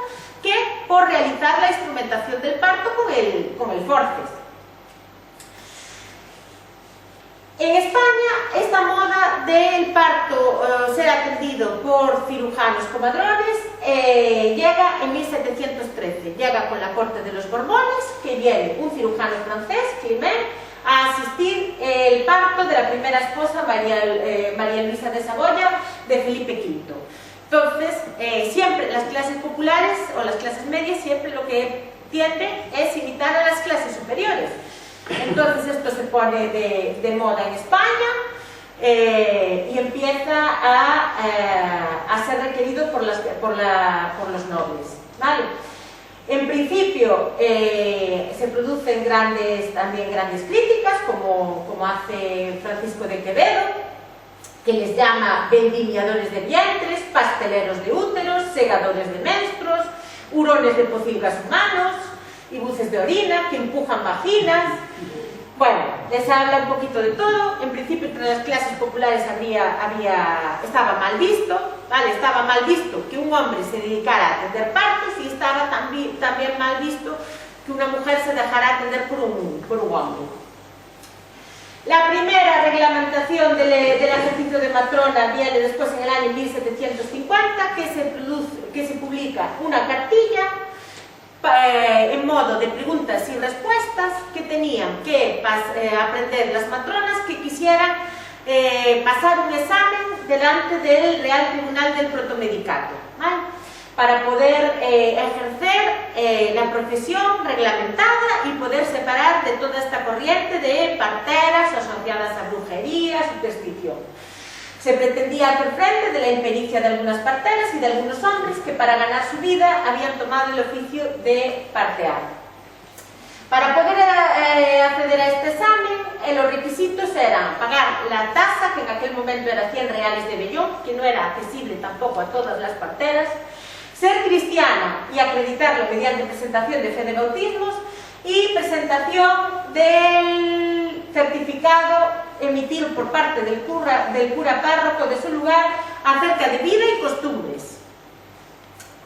que por realizar la instrumentación del parto con el forceps. En España, esta moda del parto ser atendido por cirujanos comadrones llega en 1713. Llega con la corte de los Borbones, que viene un cirujano francés, Clement, a asistir el parto de la primera esposa, María Luisa de Saboya, de Felipe V. Entonces, siempre las clases populares o las clases medias siempre lo que tienden es imitar a las clases superiores. Entonces esto se pone de moda en España y empieza a ser requerido por los nobles, ¿vale? En principio se producen también grandes críticas, como hace Francisco de Quevedo, que les llama vendimiadores de vientres, pasteleros de úteros, segadores de menstruos, hurones de pocilgas humanos y buces de orina que empujan vaginas. Bueno, les habla un poquito de todo. En principio entre las clases populares estaba mal visto, ¿vale? Estaba mal visto que un hombre se dedicara a atender partos y estaba también mal visto que una mujer se dejara atender por un hombre. La primera reglamentación del ejercicio de matrona viene después en el año 1750, que se publica una cartilla en modo de preguntas y respuestas que tenían que aprender las matronas que quisieran pasar un examen delante del Real Tribunal del Protomedicato, ¿vale? Para poder ejercer la profesión reglamentada y poder separar de toda esta corriente de parteras asociadas a brujería, superstición. Se pretendía hacer frente de la impericia de algunas parteras y de algunos hombres que para ganar su vida habían tomado el oficio de partear. Para poder acceder a este examen, los requisitos eran pagar la tasa, que en aquel momento era 100 reales de vellón, que no era accesible tampoco a todas las parteras, ser cristiana y acreditarlo mediante presentación de fe de bautismos y presentación del certificado emitido por parte del cura párroco de su lugar acerca de vida y costumbres.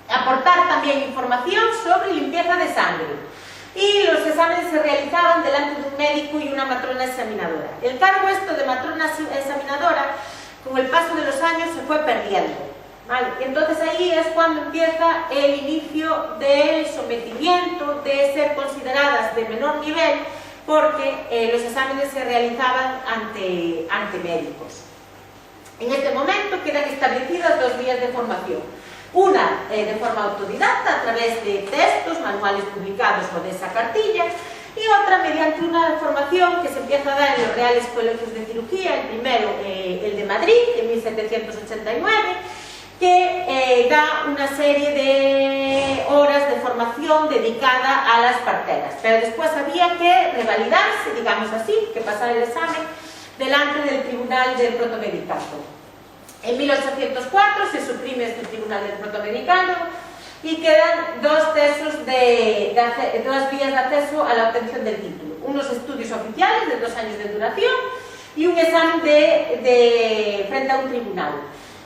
Aportar también información sobre limpieza de sangre. Y los exámenes se realizaban delante de un médico y una matrona examinadora. El cargo de matrona examinadora, con el paso de los años, se fue perdiendo, ¿vale? Entonces ahí es cuando empieza el inicio del sometimiento, de ser consideradas de menor nivel, porque los exámenes se realizaban ante médicos. En este momento quedan establecidas dos vías de formación. Una de forma autodidacta a través de textos, manuales publicados o de esa cartilla, y otra mediante una formación que se empieza a dar en los Reales Colegios de Cirugía, el primero, el de Madrid, en 1789, que da una serie de horas de formación dedicada a las parteras, pero después había que revalidarse, digamos así, que pasar el examen delante del Tribunal del Protomedicato. En 1804 se suprime este Tribunal del Protomedicano y quedan dos vías de acceso a la obtención del título. Unos estudios oficiales de 2 años de duración y un examen frente a un tribunal,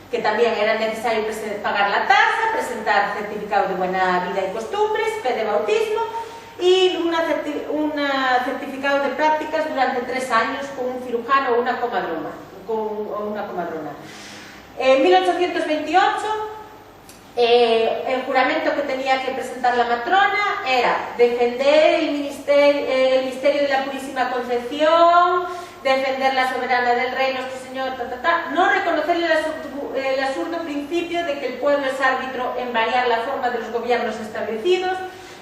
que también era necesario pagar la tasa, presentar certificado de buena vida y costumbres, fe de bautismo y un certificado de prácticas durante 3 años con un cirujano o una comadrona. En 1828, el juramento que tenía que presentar la matrona era defender el misterio de la Purísima Concepción, defender la soberana del rey, nuestro Señor, no reconocer el absurdo principio de que el pueblo es árbitro en variar la forma de los gobiernos establecidos,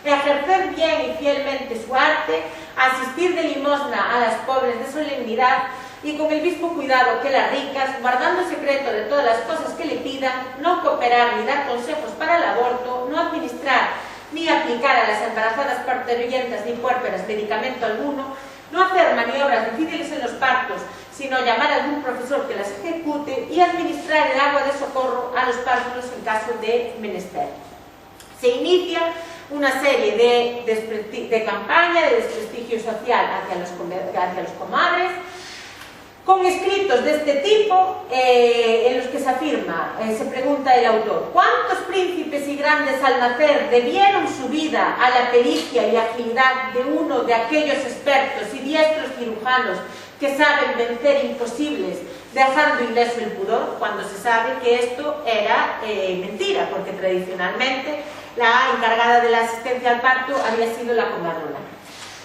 ejercer bien y fielmente su arte, asistir de limosna a las pobres de solemnidad y con el mismo cuidado que las ricas, guardando secreto de todas las cosas que le pidan, no cooperar ni dar consejos para el aborto, no administrar ni aplicar a las embarazadas parturientas ni puérperas medicamento alguno, no hacer maniobras difíciles en los partos, sino llamar a algún profesor que las ejecute y administrar el agua de socorro a los párvulos en caso de menester. Se inicia una serie de campaña de desprestigio social hacia los comadres, con escritos de este tipo en los que se afirma, se pregunta el autor, ¿cuántos príncipes y grandes al nacer debieron su vida a la pericia y agilidad de uno de aquellos expertos y diestros cirujanos que saben vencer imposibles, dejando ileso el pudor, cuando se sabe que esto era mentira, porque tradicionalmente la encargada de la asistencia al parto había sido la comadrona.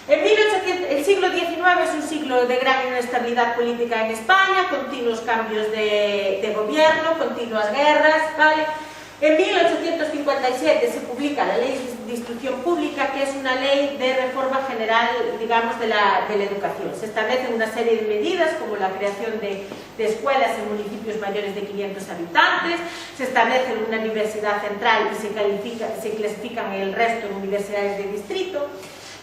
El siglo XIX es un siglo de gran inestabilidad política en España, continuos cambios de gobierno, continuas guerras, ¿vale? En 1857 se publica la Ley de Instrucción Pública, que es una ley de reforma general, digamos, de la educación. Se establecen una serie de medidas, como la creación de escuelas en municipios mayores de 500 habitantes, se establece una universidad central y se clasifican el resto en universidades de distrito,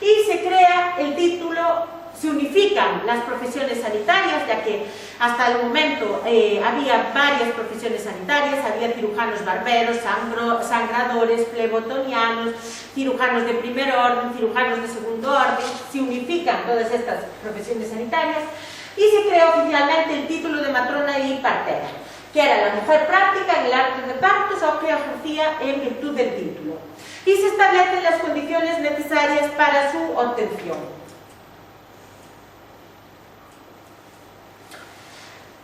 y se crea el título, se unifican las profesiones sanitarias, ya que hasta el momento había varias profesiones sanitarias, había cirujanos barberos, sangradores, flebotonianos, cirujanos de primer orden, cirujanos de segundo orden, se unifican todas estas profesiones sanitarias y se crea oficialmente el título de matrona y partera, que era la mujer práctica en el arte de partos o que ejercía en virtud del título. Y se establecen las condiciones necesarias para su obtención.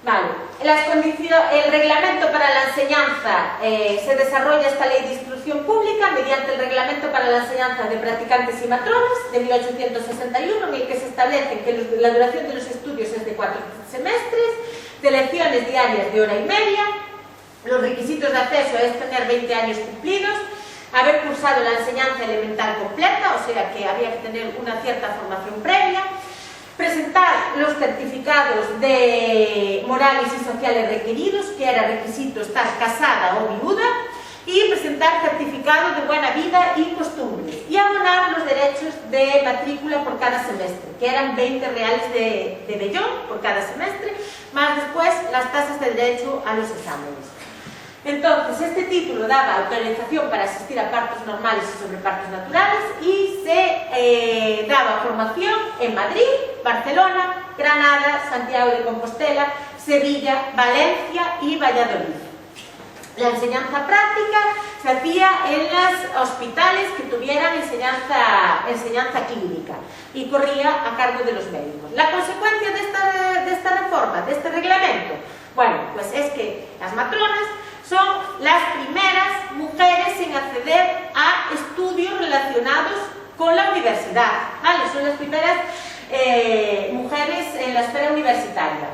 Vale. El reglamento para la enseñanza se desarrolla esta ley de instrucción pública mediante el reglamento para la enseñanza de practicantes y matronas de 1861, en el que se establece que la duración de los estudios es de 4 semestres, de lecciones diarias de hora y media, los requisitos de acceso es tener 20 años cumplidos, haber cursado la enseñanza elemental completa, o sea que había que tener una cierta formación previa, presentar los certificados de morales y sociales requeridos, que era requisito estar casada o viuda, y presentar certificado de buena vida y costumbres, y abonar los derechos de matrícula por cada semestre, que eran 20 reales de vellón por cada semestre, más después las tasas de derecho a los exámenes. Entonces, este título daba autorización para asistir a partos normales y sobre partos naturales y se daba formación en Madrid, Barcelona, Granada, Santiago de Compostela, Sevilla, Valencia y Valladolid. La enseñanza práctica se hacía en los hospitales que tuvieran enseñanza clínica y corría a cargo de los médicos. La consecuencia de esta reforma, de este reglamento, bueno, pues es que las matronas son las primeras mujeres en acceder a estudios relacionados con la universidad, ¿vale? Son las primeras mujeres en la esfera universitaria.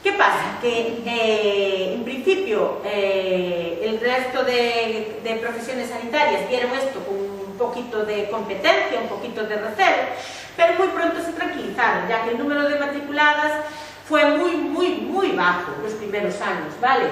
¿Qué pasa? Que en principio el resto de profesiones sanitarias vieron esto con un poquito de competencia, un poquito de recelo, pero muy pronto se tranquilizaron, ya que el número de matriculadas fue muy bajo los primeros años, ¿vale?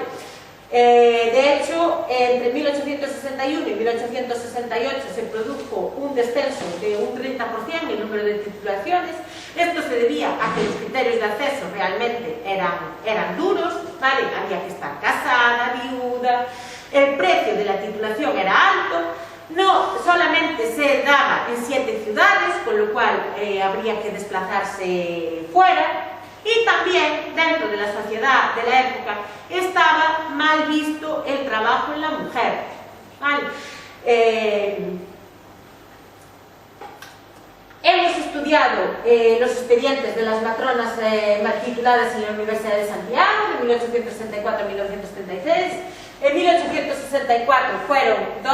De hecho, entre 1861 y 1868 se produjo un descenso de un 30% en el número de titulaciones. Esto se debía a que los criterios de acceso realmente eran duros, ¿vale? Había que estar casada, viuda, el precio de la titulación era alto, no solamente se daba en 7 ciudades, con lo cual habría que desplazarse fuera. Y también, dentro de la sociedad de la época, estaba mal visto el trabajo en la mujer, ¿vale? Hemos estudiado los expedientes de las matronas matriculadas en la Universidad de Santiago, de 1864 a 1936. En 1864 fueron 2,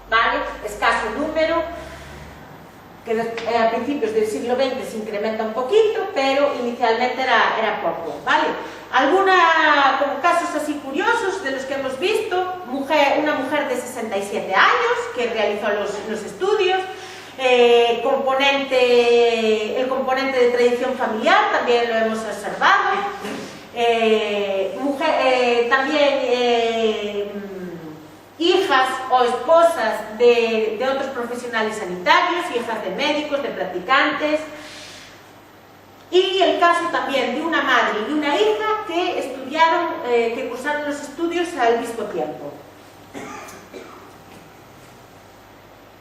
¿vale? Escaso número. que a principios del siglo XX se incrementa un poquito, pero inicialmente era poco, ¿vale? Como casos así curiosos de los que hemos visto, una mujer de 67 años que realizó los estudios, el componente de tradición familiar también lo hemos observado, también hijas o esposas de otros profesionales sanitarios, hijas de médicos, de practicantes, y el caso también de una madre y una hija que cursaron los estudios al mismo tiempo.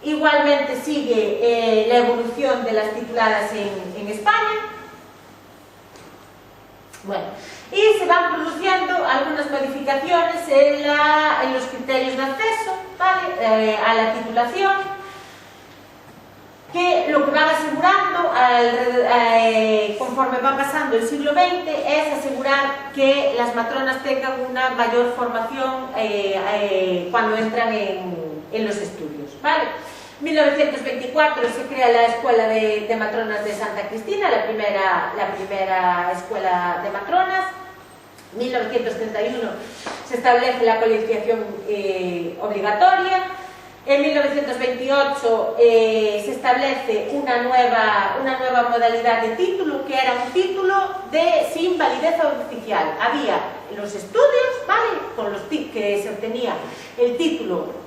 Igualmente sigue la evolución de las tituladas en España. Bueno, y se van produciendo algunas modificaciones en los criterios de acceso, ¿vale? A la titulación, que lo que van asegurando conforme va pasando el siglo XX es asegurar que las matronas tengan una mayor formación cuando entran en los estudios, ¿vale? En 1924 se crea la Escuela de Matronas de Santa Cristina, la primera escuela de matronas. En 1931 se establece la colegiación obligatoria. En 1928 se establece una nueva modalidad de título, que era un título sin validez oficial. Había los estudios, ¿vale?, con los que se obtenía el título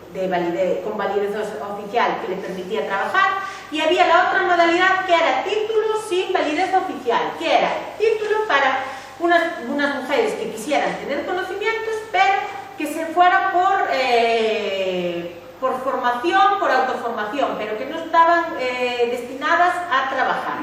con validez oficial que le permitía trabajar, y había la otra modalidad que era título sin validez oficial, que era título para unas mujeres que quisieran tener conocimientos, pero que se fuera por formación, por autoformación, pero que no estaban destinadas a trabajar.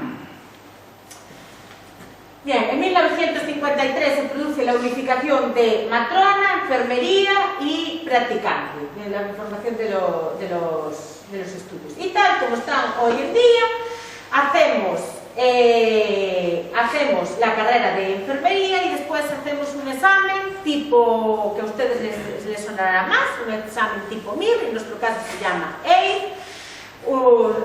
Bien, en 1953 se produce la unificación de matrona, enfermería y practicante, la formación de los estudios. Y tal como están hoy en día, hacemos la carrera de enfermería y después hacemos un examen tipo, que a ustedes les sonará más, un examen tipo MIR, en nuestro caso se llama EIR,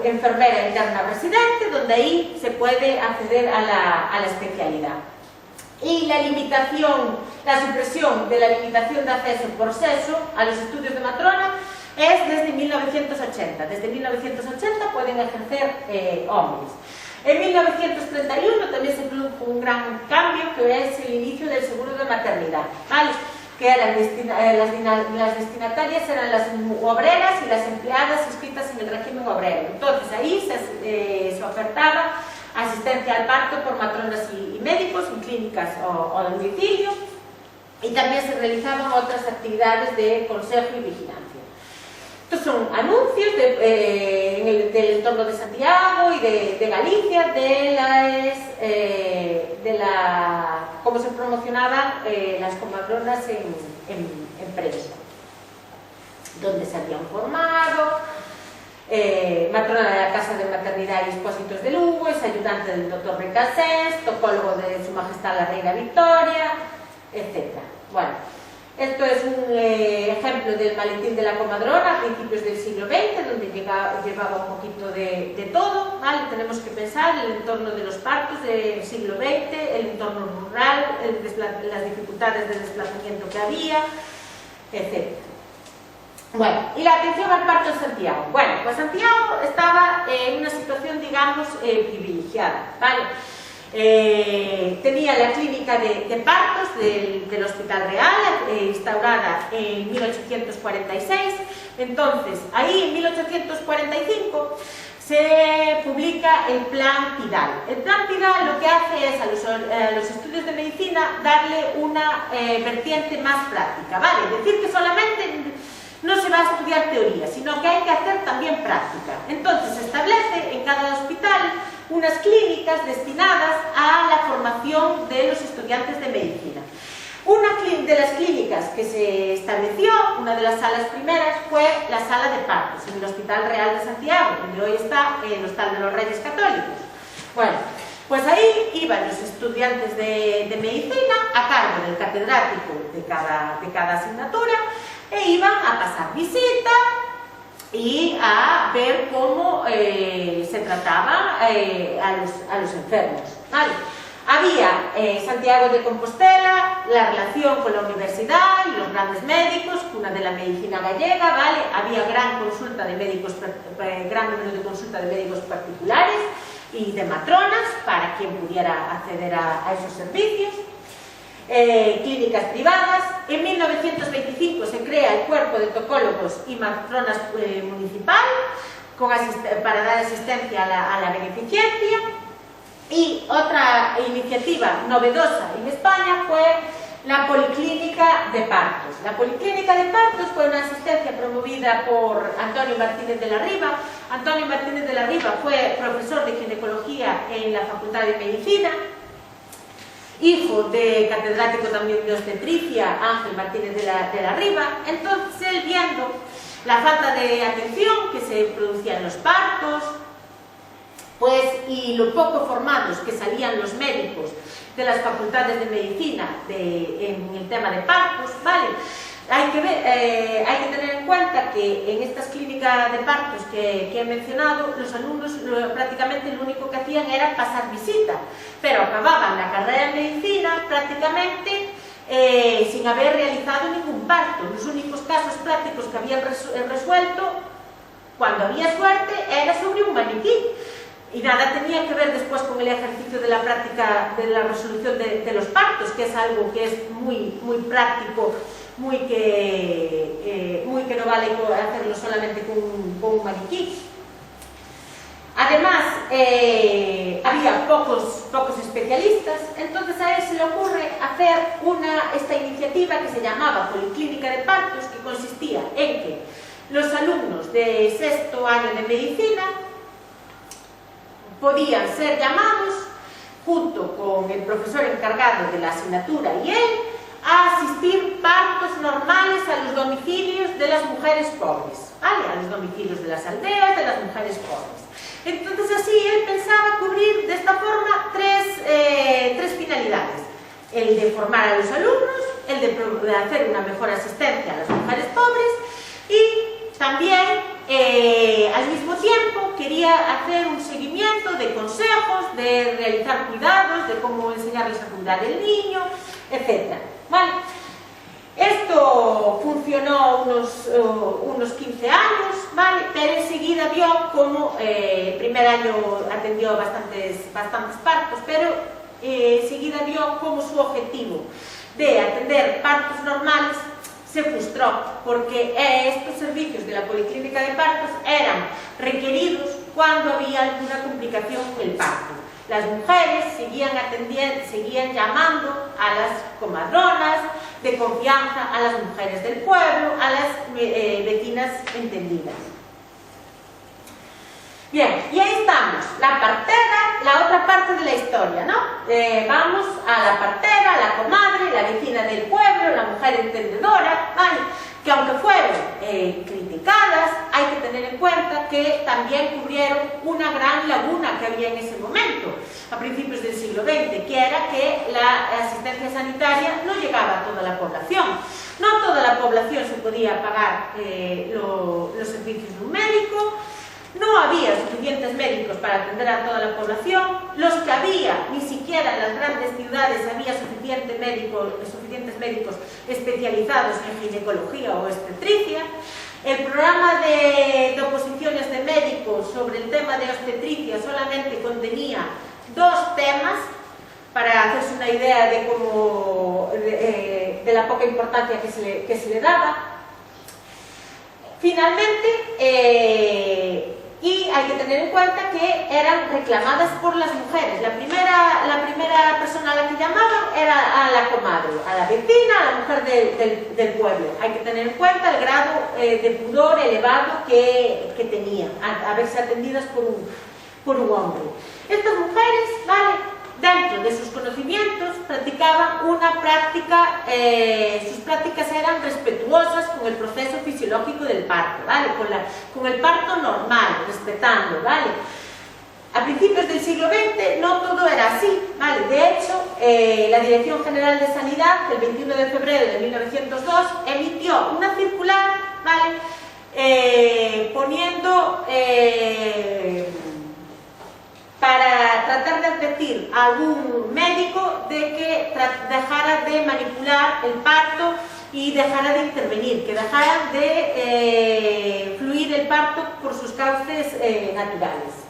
enfermera interna residente, donde ahí se puede acceder a la especialidad. Y la supresión de la limitación de acceso por sexo a los estudios de matrona es desde 1980. Desde 1980 pueden ejercer hombres. En 1931 también se produjo un gran cambio, que es el inicio del seguro de maternidad, ¿vale?, que eran las destinatarias eran las obreras y las empleadas inscritas en el régimen obrero. Entonces ahí se ofertaba asistencia al parto por matronas y médicos en clínicas o domicilio, y también se realizaban otras actividades de consejo y vigilancia. Estos son anuncios del entorno de Santiago y de Galicia cómo se promocionaban las comadronas en prensa, donde se habían formado, matrona de la Casa de Maternidad y Expósitos de Lugo, es ayudante del doctor Recasés, tocólogo de Su Majestad la Reina Victoria, etc. Bueno, esto es un ejemplo del maletín de la comadrona a principios del siglo XX, donde llevaba un poquito de todo, ¿vale? Tenemos que pensar el entorno de los partos del siglo XX, el entorno rural, las dificultades de desplazamiento que había, etc. Bueno, y la atención al parto en Santiago. Bueno, pues Santiago estaba en una situación, digamos, privilegiada, ¿vale? Tenía la clínica de partos del Hospital Real, instaurada en 1846. Entonces, ahí en 1845 se publica el Plan Pidal. El Plan Pidal lo que hace es a los estudios de medicina darle una vertiente más práctica, ¿vale? Es decir, que solamente no se va a estudiar teoría, sino que hay que hacer también práctica. Entonces se establece en cada hospital unas clínicas destinadas a la formación de los estudiantes de medicina. Una de las clínicas que se estableció, una de las salas primeras, fue la sala de partos en el Hospital Real de Santiago, donde hoy está el Hostal de los Reyes Católicos. Bueno, pues ahí iban los estudiantes de medicina a cargo del catedrático de cada asignatura, e iban a pasar visita, y a ver cómo se trataba a los enfermos, ¿vale? Había Santiago de Compostela, la relación con la universidad y los grandes médicos, cuna de la medicina gallega, ¿vale? Había gran número de consulta de médicos particulares y de matronas para quien pudiera acceder a esos servicios. Clínicas privadas. En 1925 se crea el Cuerpo de Tocólogos y Matronas Municipal para dar asistencia a la beneficencia. Y otra iniciativa novedosa en España fue la Policlínica de Partos. La Policlínica de Partos fue una asistencia promovida por Antonio Martínez de la Riva. Antonio Martínez de la Riva fue profesor de ginecología en la Facultad de Medicina, hijo de catedrático también de obstetricia, Ángel Martínez de la Riva. Entonces, él, viendo la falta de atención que se producía en los partos, pues, y lo poco formados que salían los médicos de las facultades de medicina en el tema de partos, ¿vale? Hay que tener en cuenta que en estas clínicas de partos que he mencionado, los alumnos prácticamente lo único que hacían era pasar visita, pero acababan la carrera de medicina prácticamente sin haber realizado ningún parto. Los únicos casos prácticos que habían resuelto, cuando había suerte, era sobre un maniquí. Y nada tenía que ver después con el ejercicio de la práctica de la resolución de los partos, que es algo que es muy, muy práctico, muy que no vale hacerlo solamente con un maniquí. Además, había pocos especialistas, entonces a él se le ocurre hacer esta iniciativa que se llamaba Policlínica de Partos, que consistía en que los alumnos de sexto año de medicina podían ser llamados, junto con el profesor encargado de la asignatura y él, a asistir partos normales a los domicilios de las mujeres pobres, ¿vale? A los domicilios de las aldeas de las mujeres pobres. Entonces, así él pensaba cubrir de esta forma tres finalidades: el de formar a los alumnos, el de hacer una mejor asistencia a las mujeres pobres y también al mismo tiempo quería hacer un seguimiento de consejos, de realizar cuidados, de cómo enseñarles a cuidar del niño, etc. ¿Vale? Esto funcionó unos 15 años, ¿vale? Pero enseguida vio como el primer año atendió bastantes partos, pero enseguida vio como su objetivo de atender partos normales se frustró, porque estos servicios de la Policlínica de Partos eran requeridos cuando había alguna complicación en el parto. Las mujeres seguían llamando a las comadronas de confianza, a las mujeres del pueblo, a las vecinas entendidas. Bien, y ahí estamos, la partera, la otra parte de la historia, ¿no? Vamos a la partera, a la comadre, la vecina del pueblo, la mujer entendedora, ¿vale? Que aunque fueron criticadas, hay que tener en cuenta que también cubrieron una gran laguna que había en ese momento, a principios del siglo XX, que era que la asistencia sanitaria no llegaba a toda la población. No toda la población se podía pagar los servicios de un médico. No había suficientes médicos para atender a toda la población, los que había, ni siquiera en las grandes ciudades había suficientes médicos especializados en ginecología o obstetricia. El programa de oposiciones de médicos sobre el tema de obstetricia solamente contenía 2 temas, para hacerse una idea de cómo, de la poca importancia que se le daba. Finalmente, y hay que tener en cuenta que eran reclamadas por las mujeres. La primera persona a la que llamaban era a la comadre, a la vecina, a la mujer del pueblo. Hay que tener en cuenta el grado de pudor elevado que tenían, a verse atendidas por un hombre. Estas mujeres, ¿vale?, dentro de sus conocimientos, practicaban una práctica, sus prácticas eran respetuosas con el proceso fisiológico del parto, ¿vale? Con el parto normal, respetando, ¿vale? A principios del siglo XX no todo era así, ¿vale? De hecho, la Dirección General de Sanidad, el 21 de febrero de 1902, emitió una circular, ¿vale?, poniendo para tratar de advertir a algún médico de que dejara de manipular el parto y dejara de intervenir, que dejara de fluir el parto por sus cauces naturales.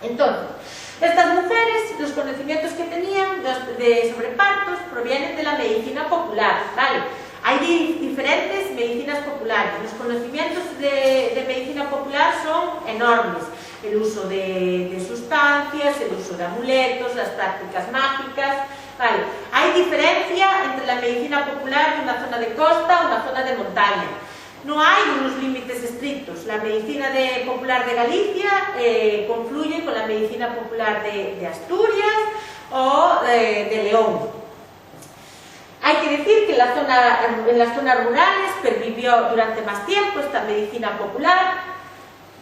Entonces, estas mujeres, los conocimientos que tenían sobre partos provienen de la medicina popular, ¿vale? Hay diferentes medicinas populares. Los conocimientos de medicina popular son enormes. El uso de sustancias, el uso de amuletos, las prácticas mágicas, ¿vale? Hay diferencia entre la medicina popular de una zona de costa o una zona de montaña. No hay unos límites estrictos. La medicina popular de Galicia confluye con la medicina popular de Asturias o de León. Hay que decir que en las zonas rurales pervivió durante más tiempo esta medicina popular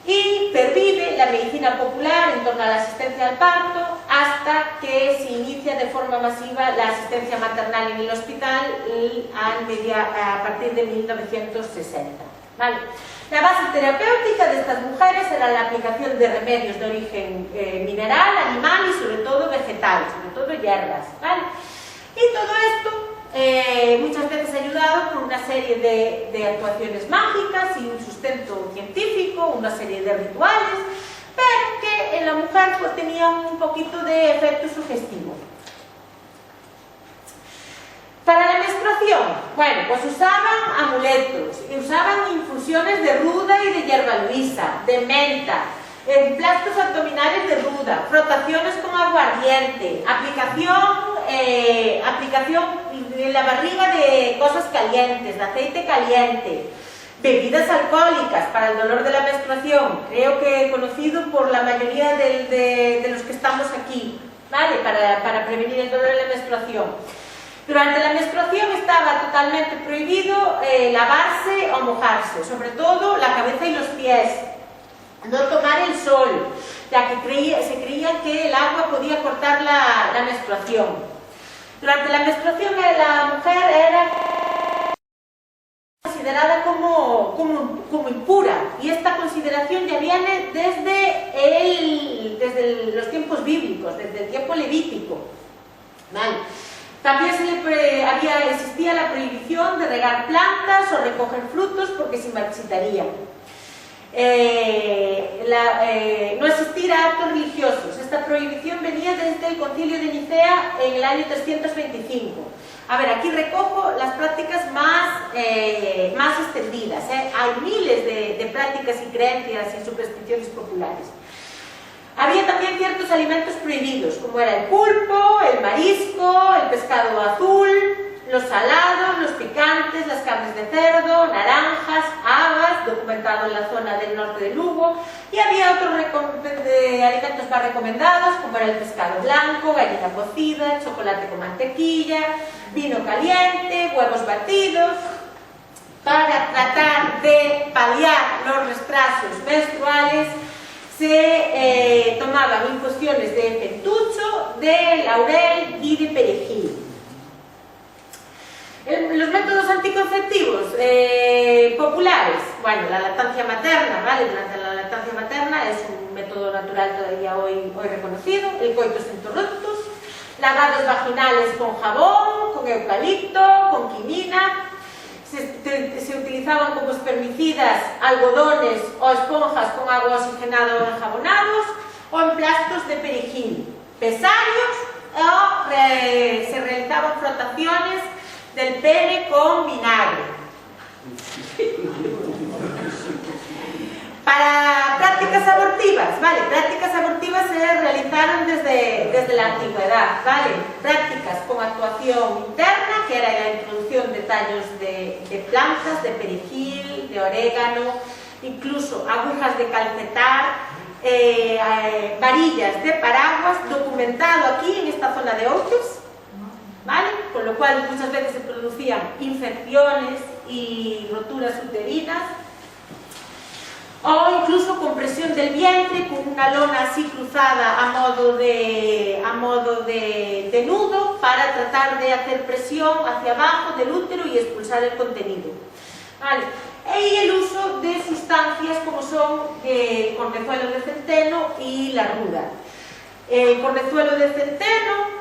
y pervive la medicina popular en torno a la asistencia al parto hasta que se inicia de forma masiva la asistencia maternal en el hospital a partir de 1960. ¿Vale? La base terapéutica de estas mujeres era la aplicación de remedios de origen mineral, animal y sobre todo vegetal, sobre todo hierbas. ¿Vale? Y todo esto muchas veces ayudado por una serie de actuaciones mágicas sin sustento científico, una serie de rituales, pero que en la mujer pues, tenían un poquito de efecto sugestivo. Para la menstruación, bueno, pues usaban amuletos, usaban infusiones de ruda y de hierba luisa, de menta, emplastos abdominales de ruda, frotaciones con aguardiente, aplicación en la barriga de cosas calientes, de aceite caliente, bebidas alcohólicas para el dolor de la menstruación, creo que conocido por la mayoría de los que estamos aquí, ¿vale? Para prevenir el dolor de la menstruación. Durante la menstruación estaba totalmente prohibido lavarse o mojarse, sobre todo la cabeza y los pies. No tomar el sol, ya que se creía que el agua podía cortar la menstruación. Durante la menstruación la mujer era considerada como impura, y esta consideración ya viene desde los tiempos bíblicos, desde el tiempo levítico. ¿Vale? También existía la prohibición de regar plantas o recoger frutos porque se marchitarían. No existir a actos religiosos. Esta prohibición venía desde el Concilio de Nicea en el año 325. A ver, aquí recojo las prácticas más extendidas. Hay miles de prácticas y creencias y supersticiones populares. Había también ciertos alimentos prohibidos, como era el pulpo, el marisco, el pescado azul, los salados, los picantes, las carnes de cerdo, naranjas, habas, documentado en la zona del norte de Lugo, y había otros alimentos más recomendados, como era el pescado blanco, gallina cocida, chocolate con mantequilla, vino caliente, huevos batidos. Para tratar de paliar los retrasos menstruales, se tomaban infusiones de fentucho, de laurel y de perejil. Los métodos anticonceptivos populares, bueno, la lactancia materna, ¿vale? Durante la lactancia materna es un método natural todavía hoy reconocido, el coitus interruptus, lavados vaginales con jabón, con eucalipto, con quinina. Se utilizaban como espermicidas algodones o esponjas con agua oxigenada o enjabonados, o emplastos de perejil, pesarios, o se realizaban frotaciones del pene con vinagre. Para prácticas abortivas, ¿vale? Prácticas abortivas se realizaron desde la antigüedad, ¿vale? Prácticas con actuación interna, que era la introducción de tallos de plantas, de perejil, de orégano, incluso agujas de calcetar, varillas de paraguas, documentado aquí en esta zona de Outes, ¿vale? Con lo cual muchas veces se producían infecciones y roturas uterinas, o incluso compresión del vientre con una lona así cruzada a modo de nudo para tratar de hacer presión hacia abajo del útero y expulsar el contenido. ¿vale? Y el uso de sustancias como son el cornezuelo de centeno y la ruda. El cornezuelo de centeno,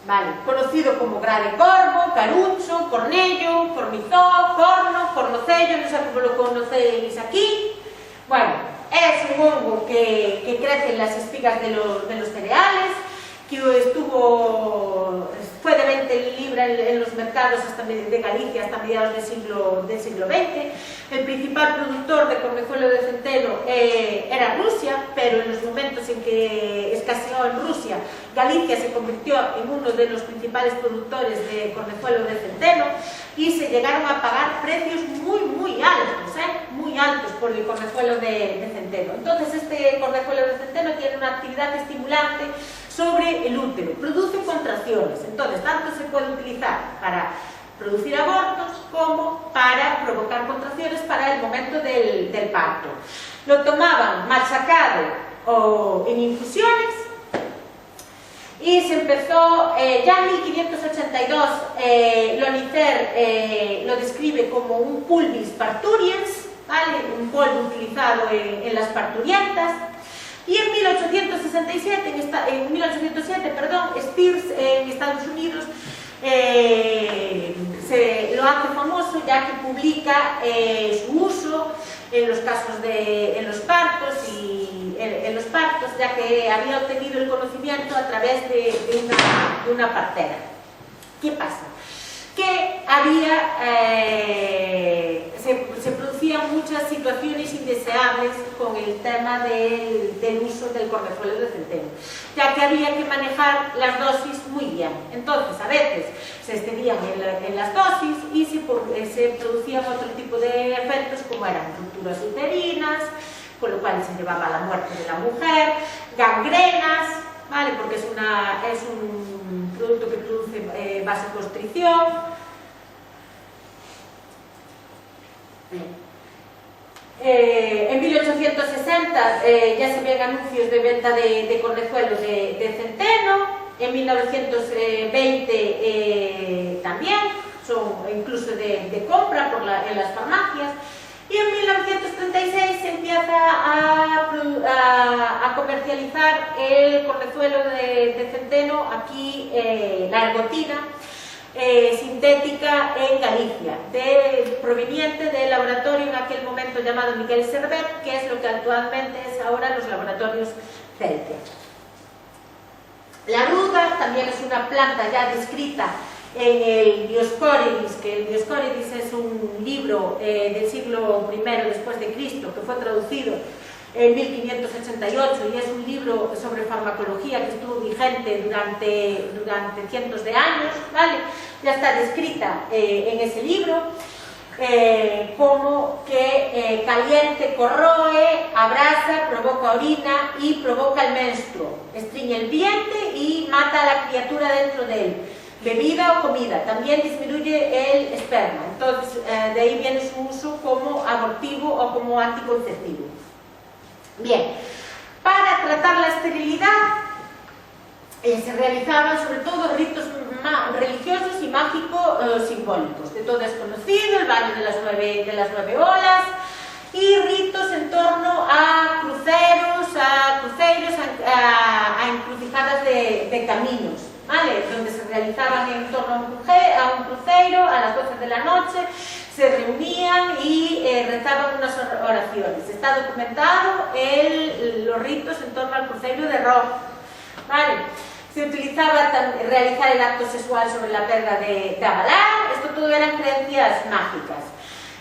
vale, conocido como grave corvo, caruncho, cornello, cornizó, corno, cornocello, no sé cómo lo conocéis aquí. Bueno, es un hongo que crece en las espigas de los cereales, que fue de venta libre en los mercados de Galicia hasta mediados del siglo XX. El principal productor de cornezuelo de centeno era Rusia, pero en los momentos en que escaseó en Rusia, Galicia se convirtió en uno de los principales productores de cornezuelo de centeno y se llegaron a pagar precios muy altos por el cornezuelo de centeno. Entonces este cornezuelo de centeno tiene una actividad estimulante sobre el útero, produce contracciones, entonces tanto se puede utilizar para producir abortos como para provocar contracciones para el momento del parto. Lo tomaban machacado o en infusiones y se empezó, ya en 1582 Lonicer lo describe como un pulvis parturiens, ¿vale? Un polvo utilizado en las parturientas. Y en 1807, Spears en Estados Unidos lo hace famoso ya que publica su uso en los casos en los partos, ya que había obtenido el conocimiento a través de una partera. ¿Qué pasa? Que se producían muchas situaciones indeseables con el tema del uso del cornezuelo de centeno, ya que había que manejar las dosis muy bien. Entonces, a veces se excedían en las dosis y se producían otro tipo de efectos, como eran rupturas uterinas, con lo cual se llevaba a la muerte de la mujer, gangrenas, ¿vale? Porque es un producto que produce vasoconstricción. En 1860 ya se ven anuncios de venta de cornezuelos de centeno. En 1920 también, son incluso de compra en las farmacias. Y en 1936 se empieza a comercializar el cornezuelo de centeno, aquí la ergotina sintética en Galicia, proveniente del laboratorio en aquel momento llamado Miguel Servet, que es lo que actualmente es ahora los laboratorios Celtia. La ruda también es una planta ya descrita en el Dioscóridis, que el Dioscóridis es un libro del siglo I después de Cristo, que fue traducido en 1588 y es un libro sobre farmacología que estuvo vigente durante cientos de años, ¿vale? Ya está descrita en ese libro como que caliente, corroe, abrasa, provoca orina y provoca el menstruo, estriñe el vientre y mata a la criatura dentro de él. Bebida o comida, también disminuye el esperma, entonces de ahí viene su uso como abortivo o como anticonceptivo. Bien, para tratar la esterilidad se realizaban sobre todo ritos religiosos y mágicos simbólicos. De todo es conocido, el baño de las nueve olas y ritos en torno a cruceros, a encrucijadas de caminos, ¿vale? Donde se realizaban en torno a un crucero a las 12 de la noche, se reunían y rezaban unas oraciones. Está documentado los ritos en torno al crucero de Roma, ¿vale? Se utilizaba realizar el acto sexual sobre la perla de Avalar. Esto todo eran creencias mágicas.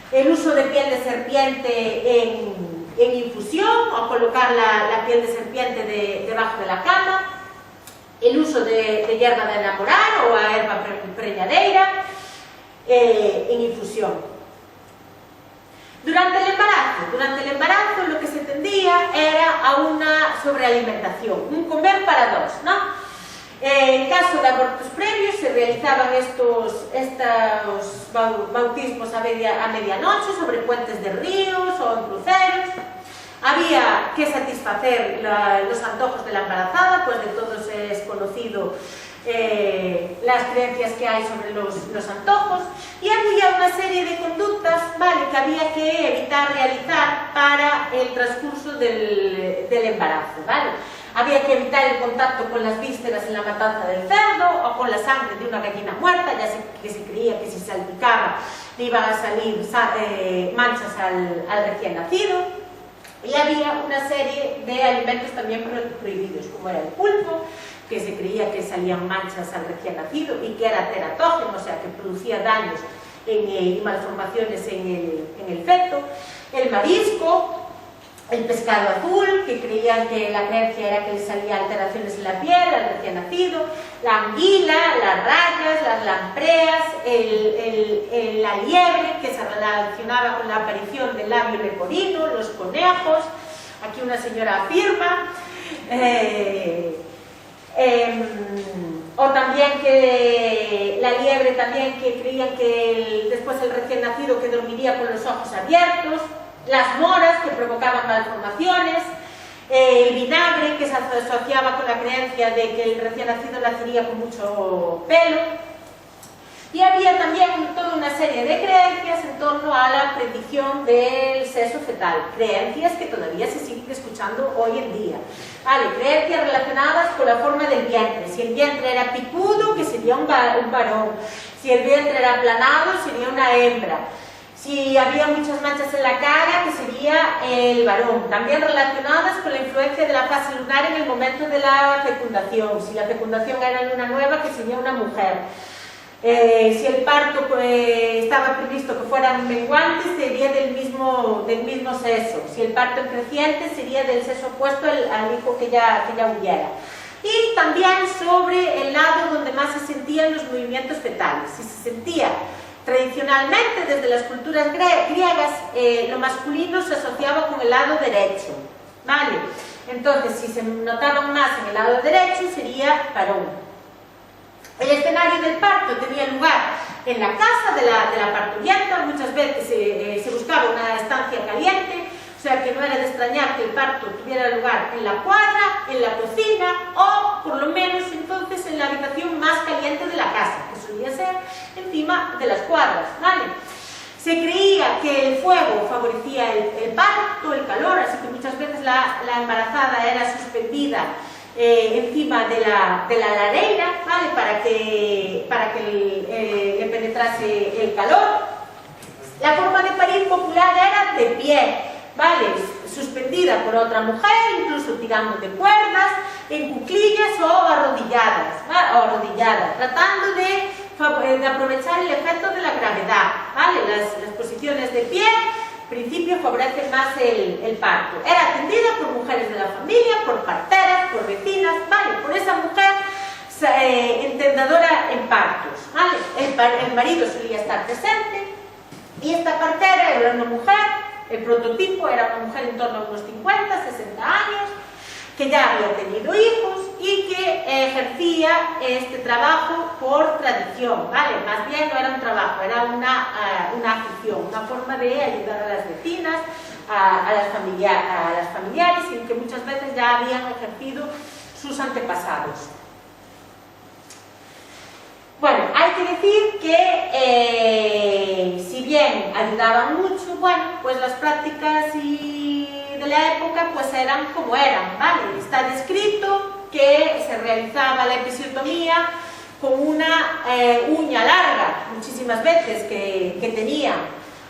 El uso de piel de serpiente en infusión o colocar la piel de serpiente debajo de la cama. El uso de hierba de enamorar o a erva preñadeira en infusión. Durante el embarazo lo que se tendía era a una sobrealimentación, un comer para dos, ¿no? En caso de abortos previos se realizaban estos bautismos a medianoche sobre puentes de ríos o en cruceros. Había que satisfacer los antojos de la embarazada, pues de todos es conocido las creencias que hay sobre los antojos, y había una serie de conductas, ¿vale?, que había que evitar realizar para el transcurso del embarazo, ¿vale? Había que evitar el contacto con las vísceras en la matanza del cerdo o con la sangre de una gallina muerta, ya que se creía que si salpicaba le iban a salir manchas al recién nacido. Y había una serie de alimentos también prohibidos, como era el pulpo, que se creía que salían manchas al recién nacido y que era teratógeno, o sea, que producía daños y malformaciones en el feto. El marisco, el pescado azul, que creían que la creencia era que le salían alteraciones en la piel al recién nacido. La anguila, las rayas, las lampreas, la liebre, que se relacionaba con la aparición del labio leporino, los conejos. Aquí una señora afirma. O también que la liebre, también que creían que después el recién nacido que dormiría con los ojos abiertos. Las moras, que provocaban malformaciones. El vinagre, que se asociaba con la creencia de que el recién nacido nacería con mucho pelo. Y había también toda una serie de creencias en torno a la predicción del sexo fetal, creencias que todavía se siguen escuchando hoy en día. Vale, creencias relacionadas con la forma del vientre. Si el vientre era picudo, que sería un varón. Si el vientre era aplanado, sería una hembra. Si había muchas manchas en la cara, que sería el varón. También relacionadas con la influencia de la fase lunar en el momento de la fecundación. Si la fecundación era en luna nueva, que sería una mujer. Si el parto estaba previsto que fueran menguantes, sería del mismo sexo. Si el parto en creciente, sería del sexo opuesto al hijo que ya hubiera. Y también sobre el lado donde más se sentían los movimientos fetales. Si se sentía tradicionalmente, desde las culturas griegas, lo masculino se asociaba con el lado derecho, ¿vale? Entonces, si se notaban más en el lado derecho, sería varón. El escenario del parto tenía lugar en la casa de la parturienta. Muchas veces se buscaba una estancia caliente, o sea que no era de extrañar que el parto tuviera lugar en la cuadra, en la cocina o, por lo menos entonces, en la habitación más caliente de la casa, que solía ser encima de las cuadras, ¿vale? Se creía que el fuego favorecía el parto, el calor, así que muchas veces la embarazada era suspendida encima de la lareira, ¿vale?, para que le penetrase el calor. La forma de parir popular era de pie, ¿vale?, suspendida por otra mujer, incluso tirando de cuerdas, en cuclillas o arrodilladas, tratando de aprovechar el efecto de la gravedad, ¿vale? Las posiciones de pie, en principio, favorecen más el parto. Era atendida por mujeres de la familia, por parteras, por vecinas, ¿vale? Por esa mujer entendedora en partos, ¿vale? El marido solía estar presente y esta partera era una mujer. El prototipo era una mujer en torno a unos 50, 60 años, que ya había tenido hijos y que ejercía este trabajo por tradición, ¿vale? Más bien no era un trabajo, era una afición, una forma de ayudar a las vecinas, a las familiares, y que muchas veces ya habían ejercido sus antepasados. Bueno, hay que decir que si bien ayudaban mucho, bueno, pues las prácticas de la época pues eran como eran, ¿vale? Está descrito que se realizaba la episiotomía con una uña larga, muchísimas veces que tenían,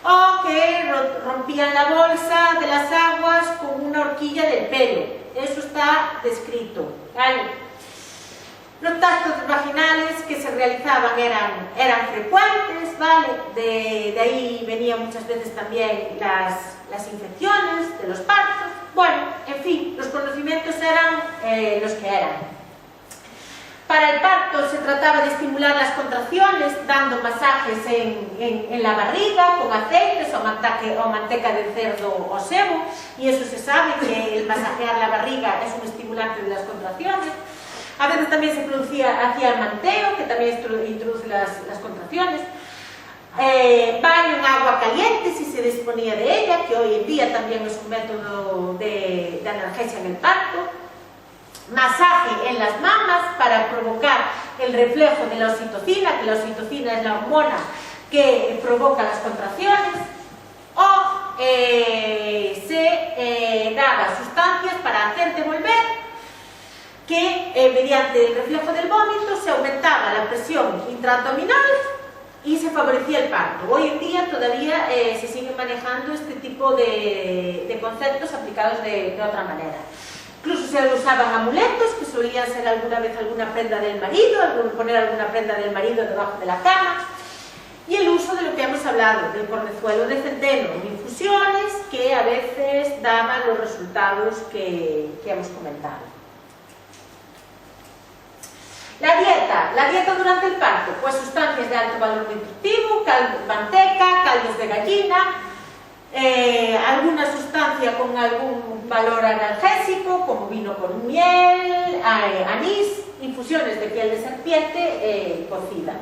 o que rompían la bolsa de las aguas con una horquilla del pelo. Eso está descrito, ¿vale? Los tactos vaginales que se realizaban eran frecuentes, ¿vale? De ahí venían muchas veces también las infecciones de los partos. Bueno, en fin, los conocimientos eran los que eran. Para el parto se trataba de estimular las contracciones dando masajes en la barriga con aceites o manteca de cerdo o sebo, y eso se sabe que el masajear la barriga es un estimulante de las contracciones. A veces también hacía el manteo, que también introduce las contracciones. Baño en agua caliente si se disponía de ella, que hoy en día también es un método de analgesia en el parto. Masaje en las mamas para provocar el reflejo de la oxitocina, que la oxitocina es la hormona que provoca las contracciones, o se daba sustancias para hacer devolver, que mediante el reflejo del vómito se aumentaba la presión intraabdominal y se favorecía el parto. Hoy en día todavía se siguen manejando este tipo de conceptos aplicados de otra manera. Incluso se usaban amuletos, que solían ser alguna vez alguna prenda del marido, poner alguna prenda del marido debajo de la cama, y el uso de lo que hemos hablado, del cornezuelo de centeno, infusiones que a veces daban los resultados que hemos comentado. La dieta durante el parto, pues sustancias de alto valor nutritivo, manteca, caldos de gallina, alguna sustancia con algún valor analgésico, como vino con miel, anís, infusiones de piel de serpiente cocida.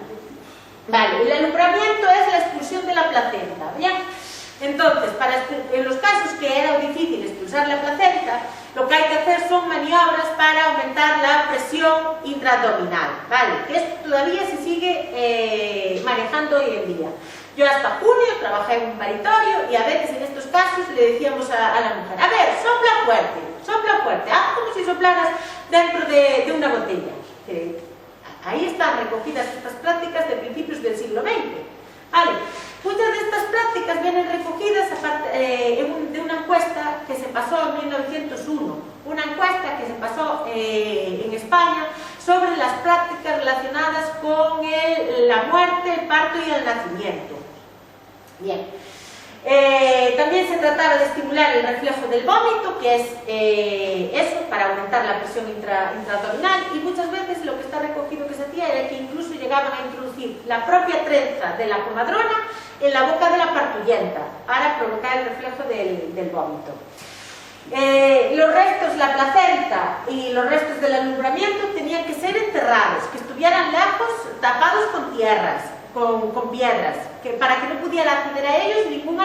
Vale, el alumbramiento es la expulsión de la placenta, ¿bien? Entonces, en los casos que era difícil expulsar la placenta, lo que hay que hacer son maniobras para aumentar la presión intraabdominal, ¿vale? Que esto todavía se sigue manejando hoy en día. Yo hasta junio trabajé en un paritorio y a veces en estos casos le decíamos a la mujer: a ver, sopla fuerte, haz como si soplaras dentro de una botella. Ahí están recogidas estas prácticas de principios del siglo XX, ¿vale? Muchas de estas prácticas vienen recogidas de una encuesta que se pasó en 1901, una encuesta que se pasó en España sobre las prácticas relacionadas con la muerte, el parto y el nacimiento. Bien. También se trataba de estimular el reflejo del vómito, que es eso, para aumentar la presión intraabdominal, y muchas veces lo que está recogido que se hacía era que incluso llegaban a introducir la propia trenza de la comadrona en la boca de la parturienta para provocar el reflejo del vómito. Los restos, la placenta y los restos del alumbramiento tenían que ser enterrados, que estuvieran lejos, tapados con tierras, con piedras, para que no pudiera acceder a ellos ningún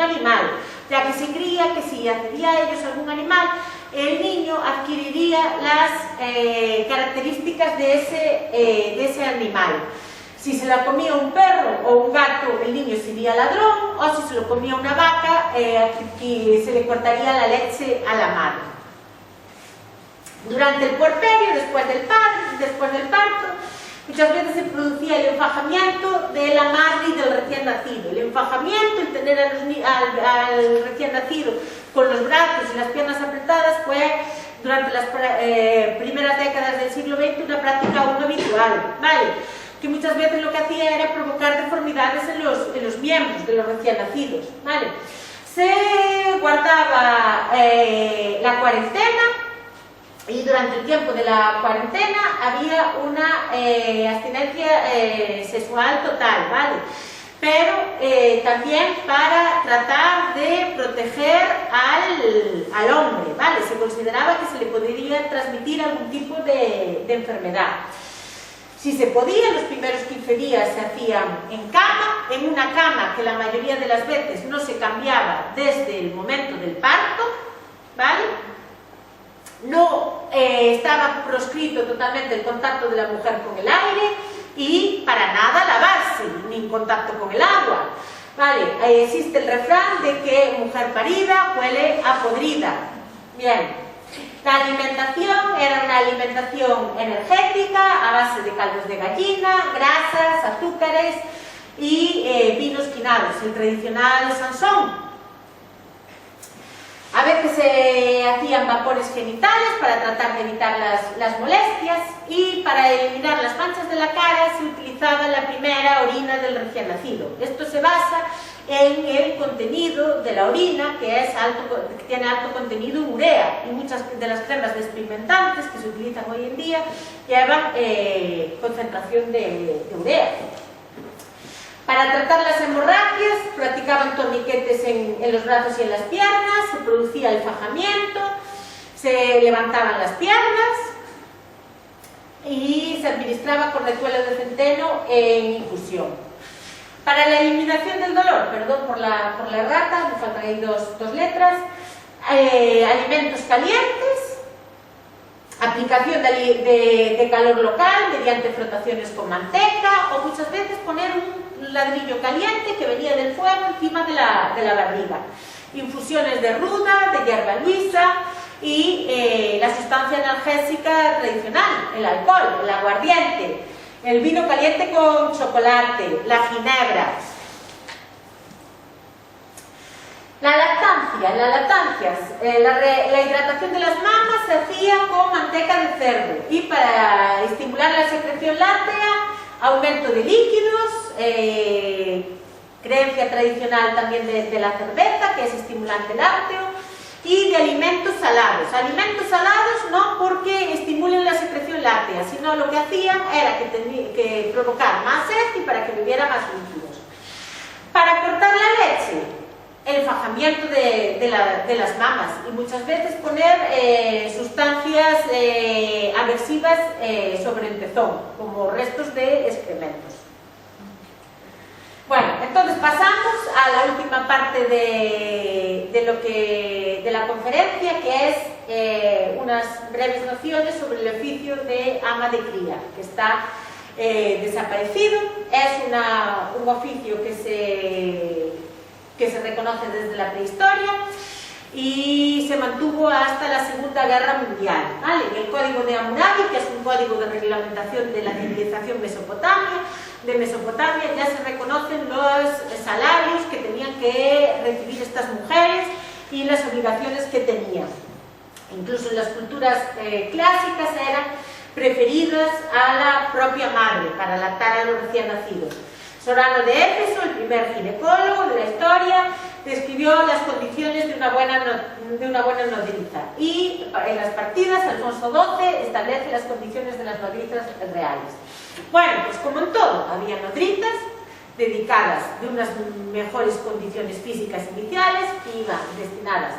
animal, ya que se creía que si accedía a ellos algún animal, el niño adquiriría las características de ese animal. Si se la comía un perro o un gato, el niño sería ladrón, o si se lo comía una vaca, se le cortaría la leche a la madre. Durante el puerperio, después del parto, muchas veces se producía el enfajamiento de la madre y del recién nacido. El enfajamiento, el tener al recién nacido con los brazos y las piernas apretadas, fue durante las primeras décadas del siglo XX una práctica aún habitual, ¿vale? Que muchas veces lo que hacía era provocar deformidades en los miembros de los recién nacidos, ¿vale? Se guardaba la cuarentena, y durante el tiempo de la cuarentena había una abstinencia sexual total, ¿vale? Pero también para tratar de proteger al hombre, ¿vale? Se consideraba que se le podría transmitir algún tipo de enfermedad. Si se podía, los primeros 15 días se hacían en cama, en una cama que la mayoría de las veces no se cambiaba desde el momento del parto, ¿vale? No estaba proscrito totalmente el contacto de la mujer con el aire y para nada lavarse, ni en contacto con el agua, ¿vale? Existe el refrán de que mujer parida huele a podrida. Bien. La alimentación era una alimentación energética a base de caldos de gallina, grasas, azúcares y vinos quinados, el tradicional Sansón. A veces se hacían vapores genitales para tratar de evitar las molestias, y para eliminar las manchas de la cara se utilizaba la primera orina del recién nacido. Esto se basa en el contenido de la orina, que tiene alto contenido en urea, y muchas de las cremas despigmentantes que se utilizan hoy en día llevan concentración de urea. Para tratar las hemorragias practicaban torniquetes en los brazos y en las piernas, se producía el fajamiento, se levantaban las piernas y se administraba cornezuelo de centeno en infusión. Para la eliminación del dolor, perdón por la errata, me faltan ahí dos letras, alimentos calientes, aplicación de calor local mediante frotaciones con manteca o muchas veces poner un ladrillo caliente que venía del fuego encima de la barriga. Infusiones de ruda, de hierba luisa y la sustancia analgésica tradicional, el alcohol, el aguardiente, el vino caliente con chocolate, la ginebra. La hidratación de las mamas se hacía con manteca de cerdo y para estimular la secreción láctea, aumento de líquidos, creencia tradicional también de la cerveza, que es estimulante lácteo, y de alimentos salados. Alimentos salados no porque estimulen la secreción láctea, sino lo que hacían era que provocar más sed y para que bebiera más líquidos. Para cortar la leche, el fajamiento de las mamas y muchas veces poner sustancias aversivas sobre el pezón, como restos de excrementos. Bueno, entonces pasamos a la última parte de la conferencia, que es unas breves nociones sobre el oficio de ama de cría, que está desaparecido. Es un oficio que se reconoce desde la prehistoria y se mantuvo hasta la Segunda Guerra Mundial, ¿vale? El Código de Hammurabi, que es un código de reglamentación de la civilización de Mesopotamia, ya se reconocen los salarios que tenían que recibir estas mujeres y las obligaciones que tenían. Incluso en las culturas clásicas eran preferidas a la propia madre para lactar a los recién nacidos. Sorano de Éfeso, el primer ginecólogo de la historia, describió las condiciones de una buena nodriza. Y en las partidas, Alfonso XII establece las condiciones de las nodrizas reales. Bueno, pues como en todo, había nodrizas dedicadas de unas mejores condiciones físicas iniciales, que iban destinadas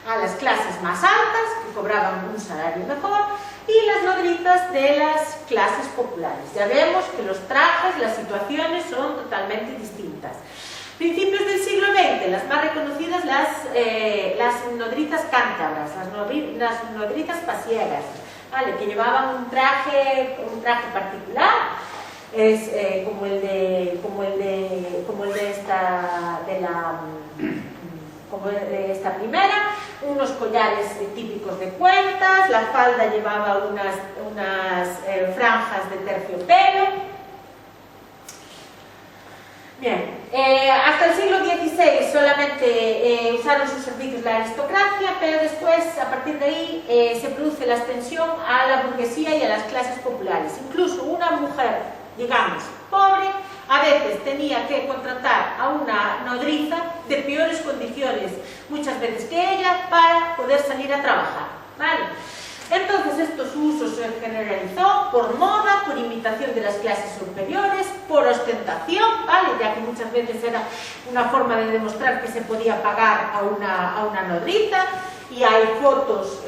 a las clases más altas, que cobraban un salario mejor, y las nodrizas de las clases populares. Ya vemos que los trajes, las situaciones son totalmente distintas. Principios del siglo XX, las más reconocidas, las nodrizas cántabras, las nodrizas pasiegas, ¿vale? Que llevaban un traje particular, es como el de esta primera, unos collares típicos de cuentas, la falda llevaba unas franjas de terciopelo. Bien, hasta el siglo XVI solamente usaron sus servicios la aristocracia, pero después, a partir de ahí, se produce la extensión a la burguesía y a las clases populares. Incluso una mujer, digamos, pobre, a veces tenía que contratar a una nodriza de peores condiciones, muchas veces que ella, para poder salir a trabajar, ¿vale? Entonces estos usos se generalizó por moda, por imitación de las clases superiores, por ostentación, ¿vale? Ya que muchas veces era una forma de demostrar que se podía pagar a una nodriza, y hay fotos,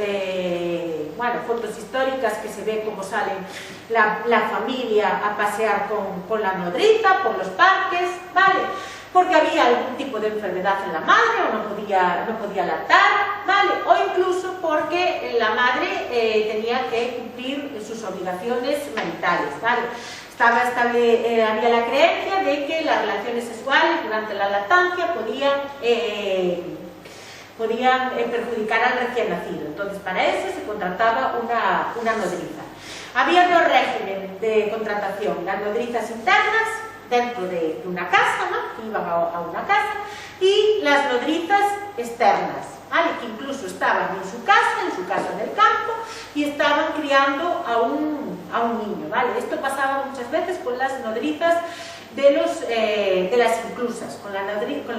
fotos históricas que se ve cómo salen la familia a pasear con la nodriza por los parques, ¿vale? Porque había algún tipo de enfermedad en la madre o no podía lactar, ¿vale? O incluso porque la madre tenía que cumplir sus obligaciones maritales, ¿vale? Había la creencia de que las relaciones sexuales durante la lactancia podían perjudicar al recién nacido. Entonces, para eso se contrataba una nodriza. Había dos regímenes de contratación: las nodrizas internas, dentro de una casa, ¿no? Que iban a una casa, y las nodrizas externas, ¿vale? Que incluso estaban en su casa del campo, y estaban criando a un niño, ¿vale? Esto pasaba muchas veces con las nodrizas de las inclusas, con las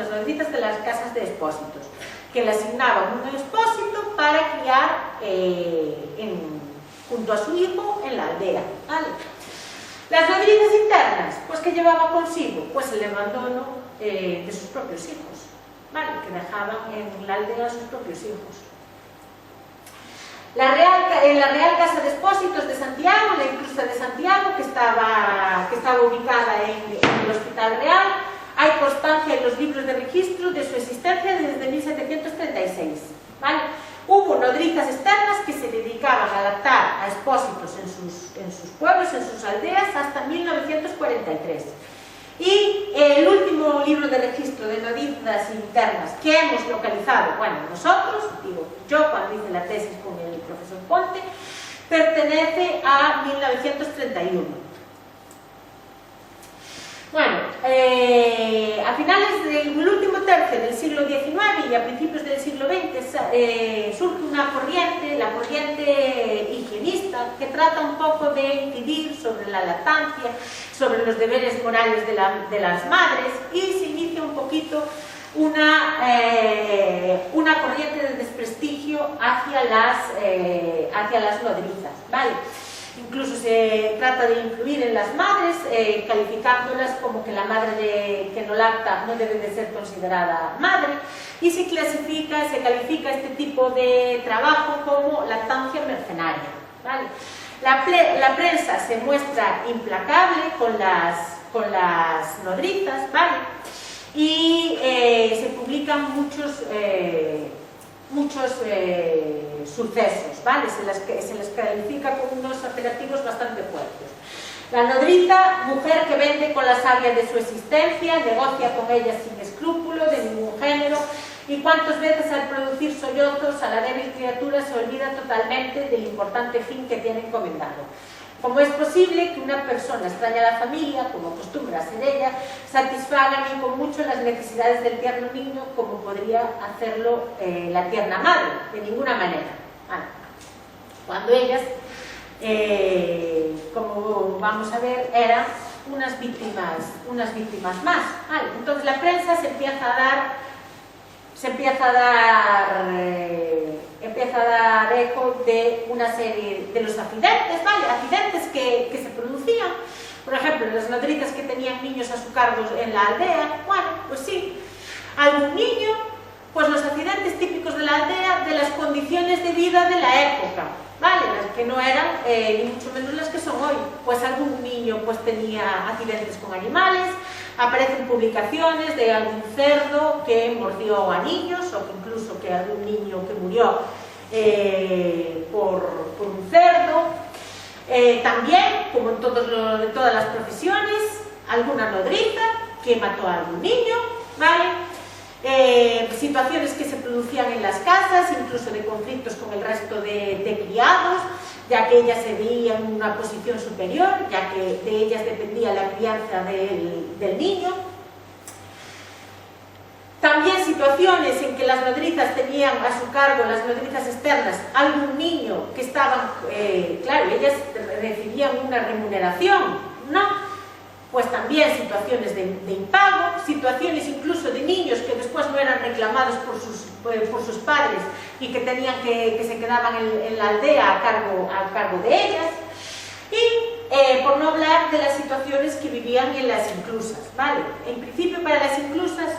nodrizas de las casas de expósitos, que le asignaban un expósito para criar junto a su hijo en la aldea, ¿vale? Las nodrizas internas, pues ¿qué llevaba consigo? Pues el abandono de sus propios hijos, ¿vale? Que dejaban en la aldea a sus propios hijos. En la Real Casa de Expósitos de Santiago, la inclusa de Santiago, que estaba ubicada en el Hospital Real, hay constancia en los libros de registro de su existencia desde 1736, ¿vale? Hubo nodrizas externas que se dedicaban a lactar sus pueblos, en sus aldeas, hasta 1943. Y el último libro de registro de nodrizas internas que hemos localizado, bueno, nosotros, digo, yo cuando hice la tesis con el profesor Ponte, pertenece a 1931. Bueno, a finales del último tercio del siglo XIX y a principios del siglo XX surge una corriente, la corriente higienista, que trata un poco de incidir sobre la lactancia, sobre los deberes morales de las madres, y se inicia un poquito una corriente de desprestigio hacia las nodrizas, ¿vale? Incluso se trata de influir en las madres, calificándolas como que la madre que no lacta no debe de ser considerada madre, y se califica este tipo de trabajo como lactancia mercenaria, ¿vale? La prensa se muestra implacable con las nodrizas, ¿vale? Y se publican muchos sucesos, ¿vale? Se les califica con unos apelativos bastante fuertes. La nodriza, mujer que vende con la savia de su existencia, negocia con ella sin escrúpulo de ningún género, y cuántas veces al producir sollozos a la débil criatura se olvida totalmente del importante fin que tiene encomendado. ¿Cómo es posible que una persona extraña a la familia, como acostumbra ser ella, satisfaga ni con mucho las necesidades del tierno niño como podría hacerlo la tierna madre? De ninguna manera. Cuando ellas, como vamos a ver, eran unas víctimas más. Entonces la prensa se empieza a dar eco de una serie de los accidentes, ¿vale? Accidentes que se producían, por ejemplo, las nodrizas que tenían niños a su cargo en la aldea. Bueno, pues sí, algún niño, pues los accidentes típicos de la aldea, de las condiciones de vida de la época, ¿vale? Las que no eran ni mucho menos las que son hoy. Pues algún niño pues tenía accidentes con animales, aparecen publicaciones de algún cerdo que mordió a niños, o que incluso que algún niño que murió por un cerdo. También, como en todas las profesiones, alguna nodriza que mató a algún niño, ¿vale? Situaciones que se producían en las casas, incluso de conflictos con el resto de criados, ya que ellas se veían en una posición superior, ya que de ellas dependía la crianza del niño. También situaciones en que las nodrizas tenían a su cargo, las nodrizas externas, algún niño que estaban, claro, ellas recibían una remuneración, ¿no? Pues también situaciones de impago, situaciones incluso de niños que después no eran reclamados por sus padres y que tenían que se quedaban en la aldea a cargo de ellas. Y por no hablar de las situaciones que vivían en las inclusas, ¿vale? En principio para las inclusas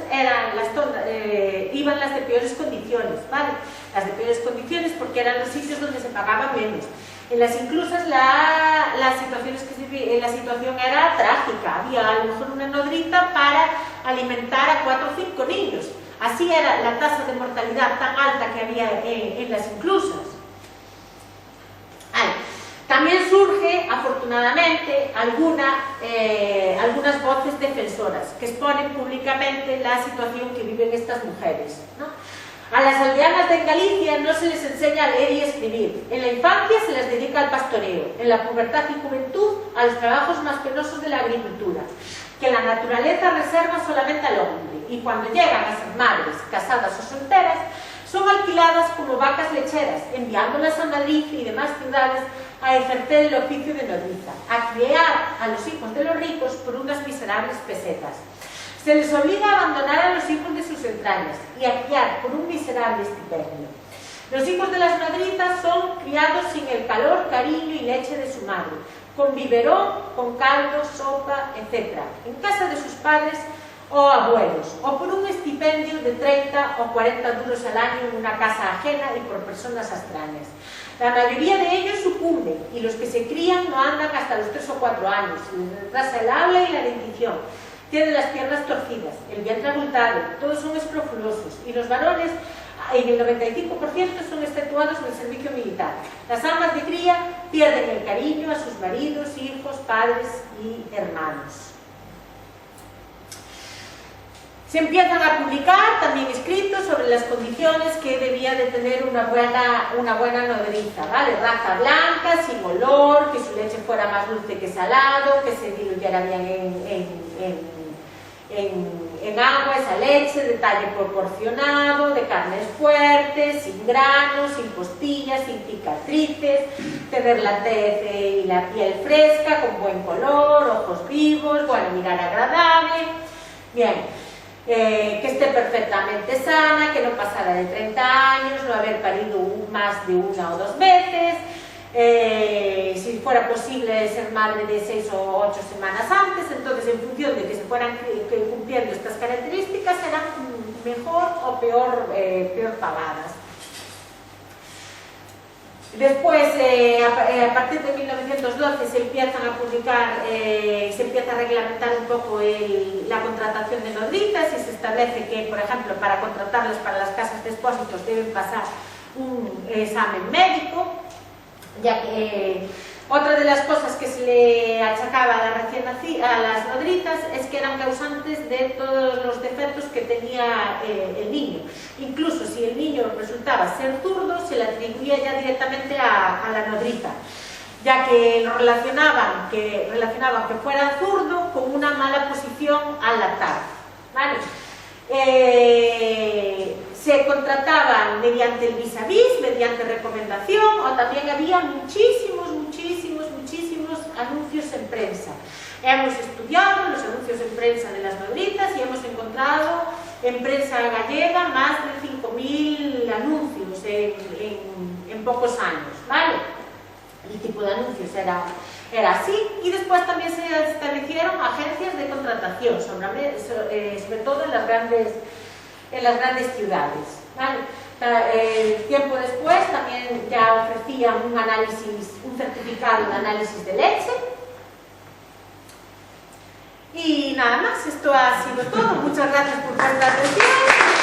iban las de peores condiciones, ¿vale? Las de peores condiciones porque eran los sitios donde se pagaba menos. En las inclusas la situación era trágica, había a lo mejor una nodriza para alimentar a 4 o 5 niños. Así era la tasa de mortalidad tan alta que había en las inclusas. También surge, afortunadamente, algunas voces defensoras que exponen públicamente la situación que viven estas mujeres, ¿no? A las aldeanas de Galicia no se les enseña a leer y escribir. En la infancia se les dedica al pastoreo, en la pubertad y juventud a los trabajos más penosos de la agricultura, que la naturaleza reserva solamente al hombre, y cuando llegan a ser madres, casadas o solteras, son alquiladas como vacas lecheras, enviándolas a Madrid y demás ciudades a ejercer el oficio de nodriza, a criar a los hijos de los ricos por unas miserables pesetas. Se les obliga a abandonar a los hijos de sus entrañas y a criar por un miserable estipendio. Los hijos de las nodrizas son criados sin el calor, cariño y leche de su madre, con biberón, con caldo, sopa, etc., en casa de sus padres o abuelos, o por un estipendio de 30 o 40 duros al año en una casa ajena y por personas extrañas. La mayoría de ellos sucumben y los que se crían no andan hasta los 3 o 4 años, se les retrasa el habla y la dentición, tienen las piernas torcidas, el vientre abultado, todos son escrofulosos y los varones en el 95% son exceptuados del servicio militar. Las amas de cría pierden el cariño a sus maridos, hijos, padres y hermanos. Se empiezan a publicar también escritos sobre las condiciones que debía de tener una buena nodriza, ¿vale? Raza blanca, sin olor, que su leche fuera más dulce que salado, que se diluyera bien en agua esa leche, de talle proporcionado, de carnes fuertes, sin granos, sin costillas, sin cicatrices, tener la tez y la piel fresca, con buen color, ojos vivos, bueno, mirar agradable, bien. Que esté perfectamente sana, que no pasara de 30 años, no haber parido más de 1 o 2 veces, si fuera posible ser madre de 6 o 8 semanas antes. Entonces, en función de que se fueran cumpliendo estas características, serán mejor o peor pagadas. Después, a partir de 1912 se empiezan a publicar, se empieza a reglamentar un poco la contratación de nodrizas y se establece que, por ejemplo, para contratarlas para las casas de expósitos deben pasar un examen médico, ya que otra de las cosas que se le achacaba a las nodrizas es que eran causantes de todos los defectos que tenía el niño. Incluso si el niño resultaba ser zurdo, se le atribuía ya directamente a la nodriza, ya que lo relacionaban que fuera zurdo con una mala posición al lactar, ¿vale? Se contrataban mediante el vis a vis, mediante recomendación, o también había muchísimos anuncios en prensa. Hemos estudiado los anuncios en prensa de las nodrizas y hemos encontrado en prensa gallega más de 5.000 anuncios en pocos años, ¿vale? El tipo de anuncios era así, y después también se establecieron agencias de contratación, sobre todo en las grandes ciudades, ¿vale? Tiempo después también ya ofrecían un certificado de análisis de leche. Y nada más, esto ha sido todo. Muchas gracias por vuestra atención.